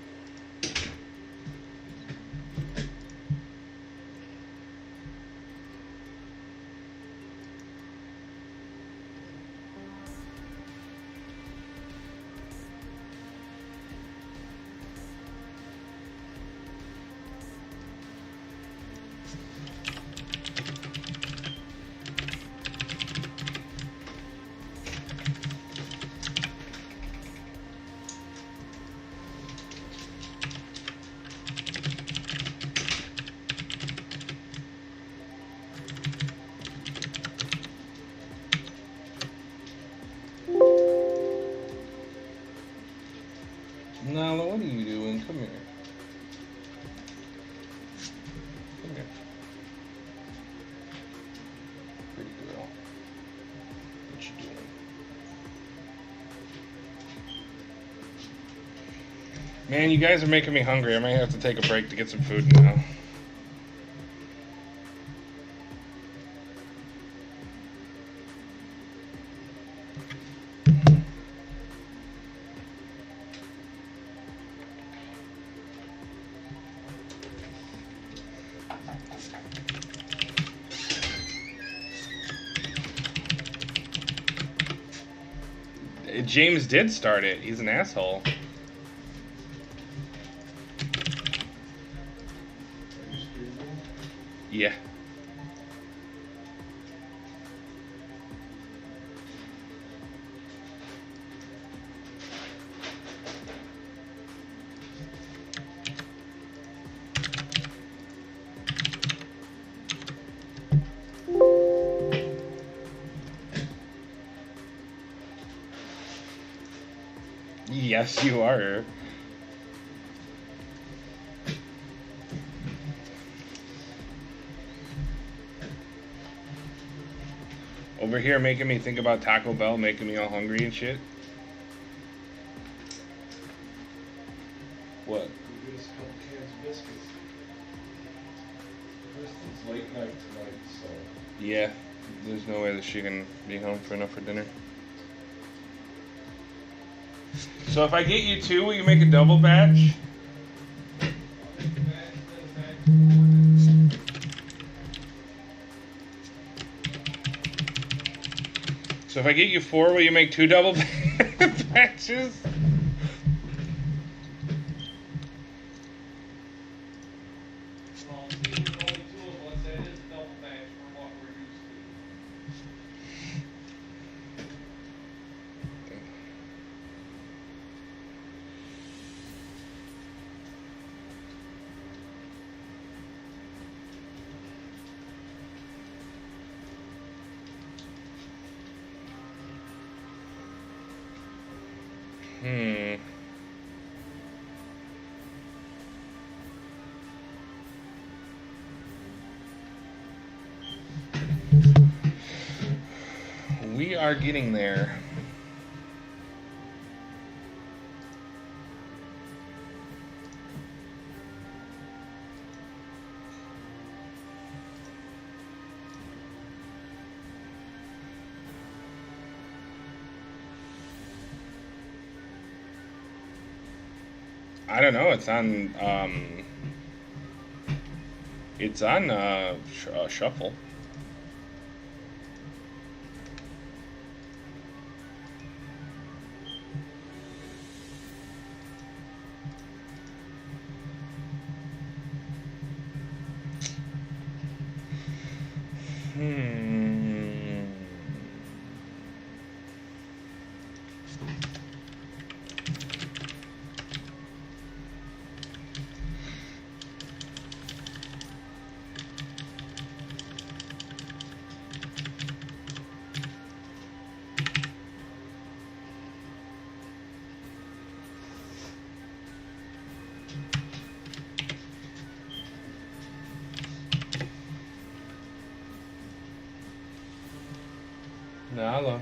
Nala, what are you doing? Come here. Come here. Pretty girl. What you doing? Man, you guys are making me hungry. I might have to take a break to get some food now. James did start it. He's an asshole. Are you streaming? Yeah. Yes, you are. Over here making me think about Taco Bell, making me all hungry and shit. What? Go get us a couple cans of biscuits. Kristen's late night tonight, so. Yeah, there's no way that she can be home for enough for dinner. So if I get you two, will you make a double batch? So if I get you 4, will you make 2 double batches? Well, seeing there's only 2 of us, that is a double batch from what we're used We are getting there. I don't know. It's on shuffle. Nala.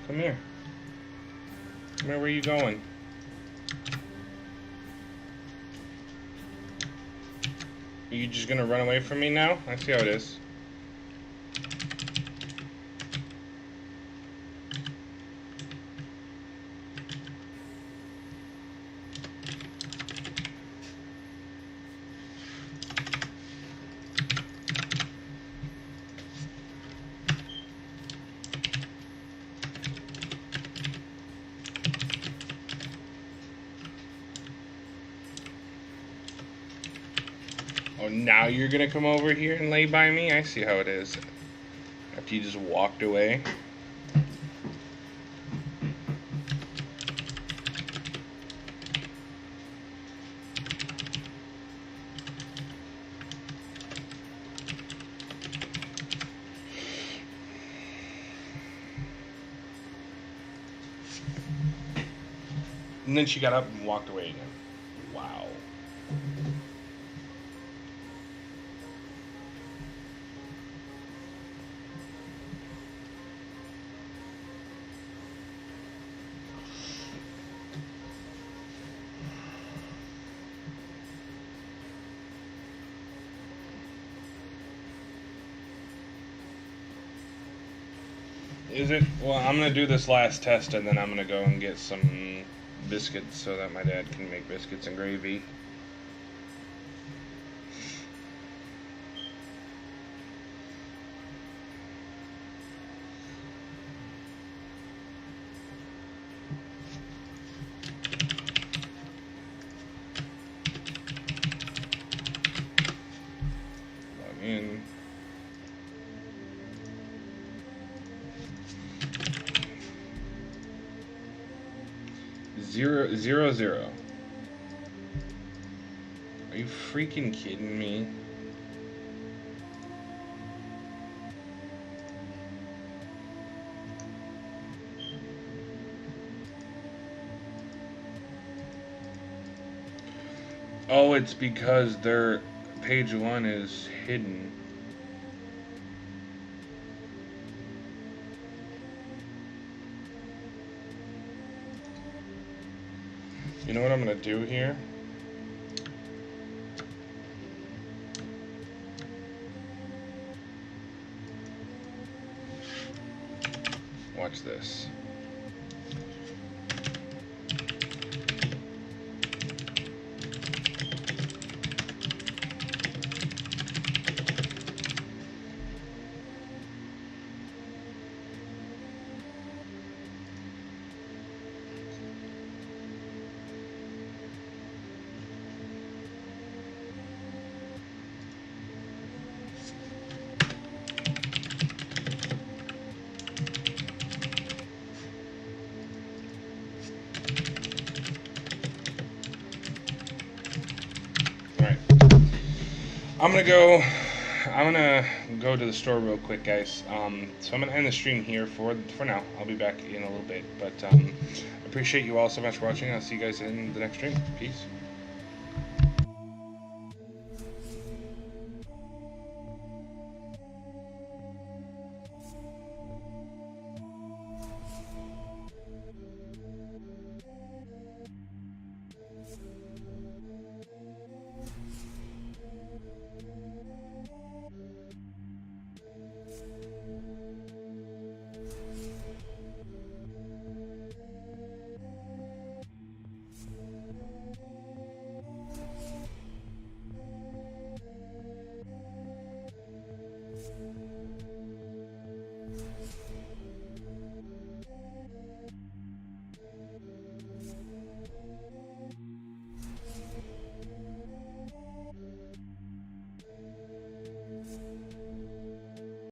Come here. Come here, where are you going? Are you just gonna run away from me now? I see how it is. Oh, now you're gonna come over here and lay by me? I see how it is. After you just walked away. And then she got up and walked away again. Wow. Is it? Well, I'm gonna do this last test and then I'm gonna go and get some biscuits so that my dad can make biscuits and gravy. Log in. Zero, zero, zero. Are you freaking kidding me? Oh, it's because their page 1 is hidden. You know what I'm gonna do here? Watch this. I'm gonna go to the store real quick, guys. So I'm gonna end the stream here for now. I'll be back in a little bit, but appreciate you all so much for watching. I'll see you guys in the next stream. Peace.